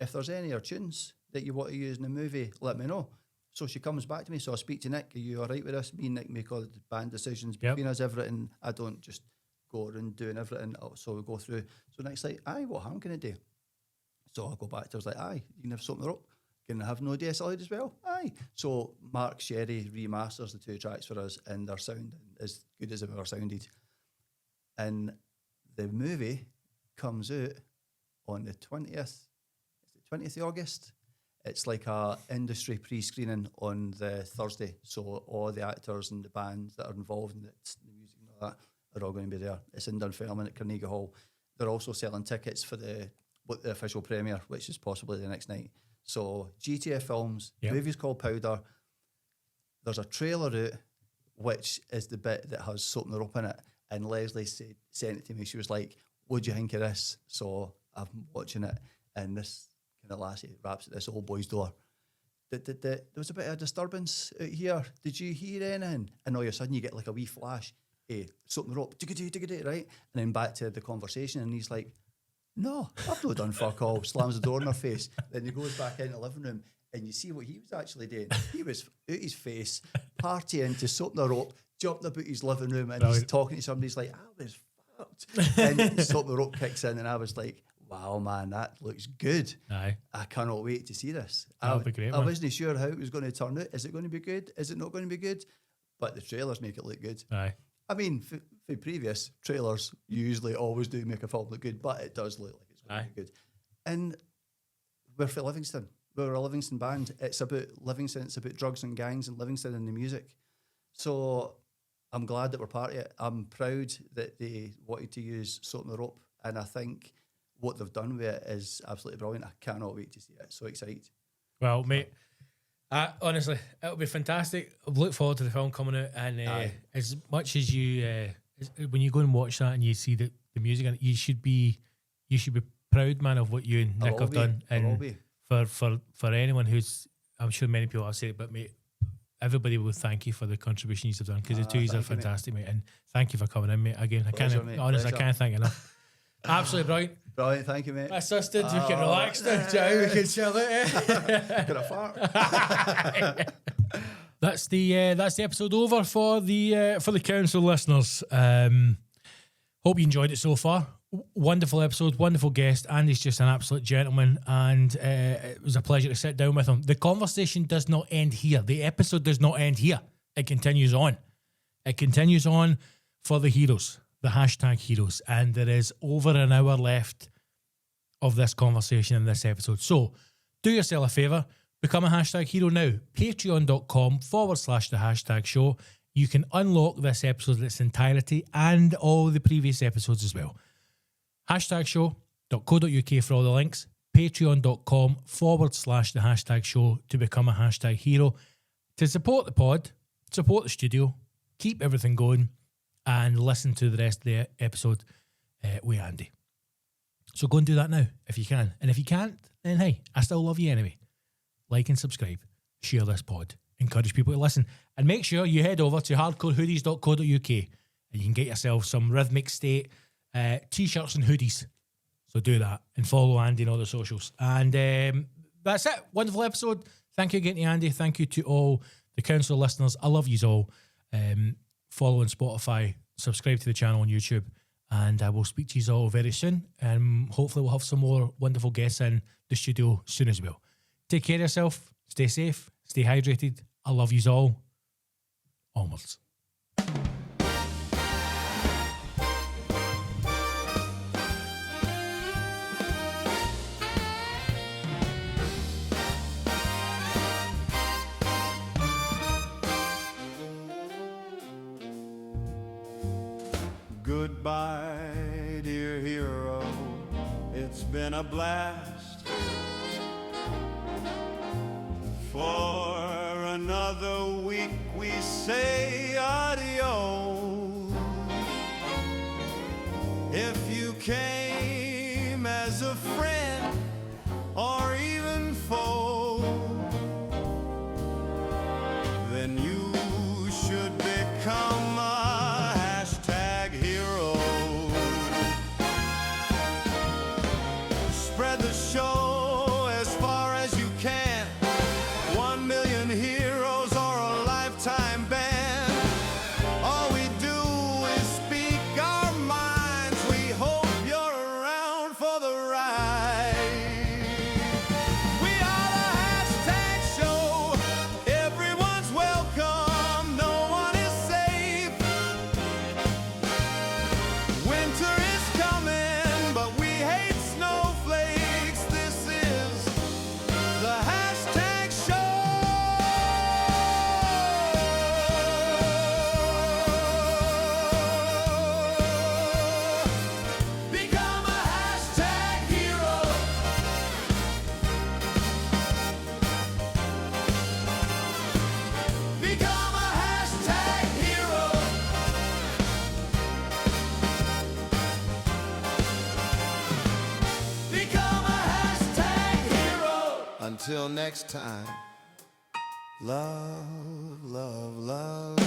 Speaker 4: if there's any other tunes that you want to use in the movie, let me know. So she comes back to me. So I speak to Nick. Are you all right with this? Me and Nick make all the band decisions
Speaker 1: Yep.
Speaker 4: between us, everything. I don't just go around doing everything. So we go through. So Nick's like, aye, what I'm going to do? So I go back to her, I was like, aye, you can have something up. Can I have no DSLR as well? Aye. So Mark Sherry remasters the 2 tracks for us, and they're sounding as good as they've ever sounded. And the movie comes out on the 20th. Is it 20th of August? It's like a industry pre-screening on the Thursday. So all the actors and the bands that are involved in it, the music and all that, are all going to be there. It's in Dunfermline at Carnegie Hall. They're also selling tickets for the official premiere, which is possibly the next night. So GTA Films, the movie's called Powder. There's a trailer out, which is the bit that has Soap in the Rope in it. And Leslie sent it to me. She was like, what do you think of this? So I'm watching it, and this kind of lassie raps at this old boy's door. There was a bit of a disturbance out here. Did you hear anything? And all of a sudden you get like a wee flash. Soap in the Rope, right? And then back to the conversation, and he's like, no, I've not done fuck all. Slams the door in her face. Then he goes back in the living room, and you see what he was actually doing. He was out his face, partying to Soap in the Rope, jumping about his living room, and he's talking to somebody. He's like, I was fucked. And Soap in the Rope kicks in, and I was like, wow, man, that looks good.
Speaker 1: Aye.
Speaker 4: I cannot wait to see this.
Speaker 1: That'll be great,
Speaker 4: I
Speaker 1: man.
Speaker 4: wasn't sure how it was going to turn out. Is it going to be good? Is it not going to be good? But the trailers make it look good.
Speaker 1: Aye.
Speaker 4: I mean, for previous trailers, usually always do make a film look good, but it does look like it's going to be good. And we're for Livingston. We're a Livingston band. It's about Livingston. It's about drugs and gangs and Livingston and the music. So I'm glad that we're part of it. I'm proud that they wanted to use Soap in the Rope, and I think what they've done with it is absolutely brilliant. I cannot wait to see it. So excited.
Speaker 1: Well, mate, honestly, it'll be fantastic. I look forward to the film coming out, and as much as you, when you go and watch that and you see the music, in it, you should be proud, man, of what you and Nick have done. And for anyone who's, I'm sure many people have said it, but mate, everybody will thank you for the contributions you've done, because the two of you are fantastic, mate. And thank you for coming in, mate. Again, I
Speaker 4: Pleasure,
Speaker 1: can't,
Speaker 4: mate.
Speaker 1: honestly,
Speaker 4: Pleasure.
Speaker 1: I can't thank you enough. Absolutely brilliant.
Speaker 4: Brilliant, thank you, mate.
Speaker 1: Assisted, you can relax now. Joe, we can chill it.
Speaker 4: Got a fart.
Speaker 1: That's the episode over for the council listeners. Hope you enjoyed it so far. Wonderful episode, wonderful guest. Andy's just an absolute gentleman, and it was a pleasure to sit down with him. The conversation does not end here. The episode does not end here. It continues on. It continues on for the heroes, the hashtag heroes, and there is over an hour left of this conversation in this episode. So do yourself a favour, become a hashtag hero now. Patreon.com/the hashtag show. You can unlock this episode in its entirety and all the previous episodes as well. Hashtagshow.co.uk for all the links. Patreon.com/the hashtag show to become a hashtag hero. To support the pod, support the studio, keep everything going, and listen to the rest of the episode with Andy. So go and do that now if you can. And if you can't, then hey, I still love you anyway. Like and subscribe. Share this pod. Encourage people to listen. And make sure you head over to hardcorehoodies.co.uk and you can get yourself some Rhythmic State t-shirts and hoodies. So do that and follow Andy on all the socials. And that's it. Wonderful episode. Thank you again to Andy. Thank you to all the council listeners. I love yous all. Follow on Spotify. Subscribe to the channel on YouTube. And I will speak to you all very soon. And hopefully we'll have some more wonderful guests in the studio soon as well. Take care of yourself. Stay safe. Stay hydrated. I love yous all. Onwards.
Speaker 3: Goodbye, dear hero. It's been a blast. For another week we say adios. If you came as a friend or even foe, then you should become a hashtag hero. Spread the show as far as you can. 1 million heroes or a lifetime ban. All we Until next time, love, love, love.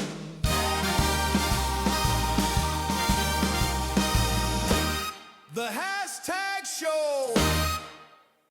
Speaker 3: The hashtag show.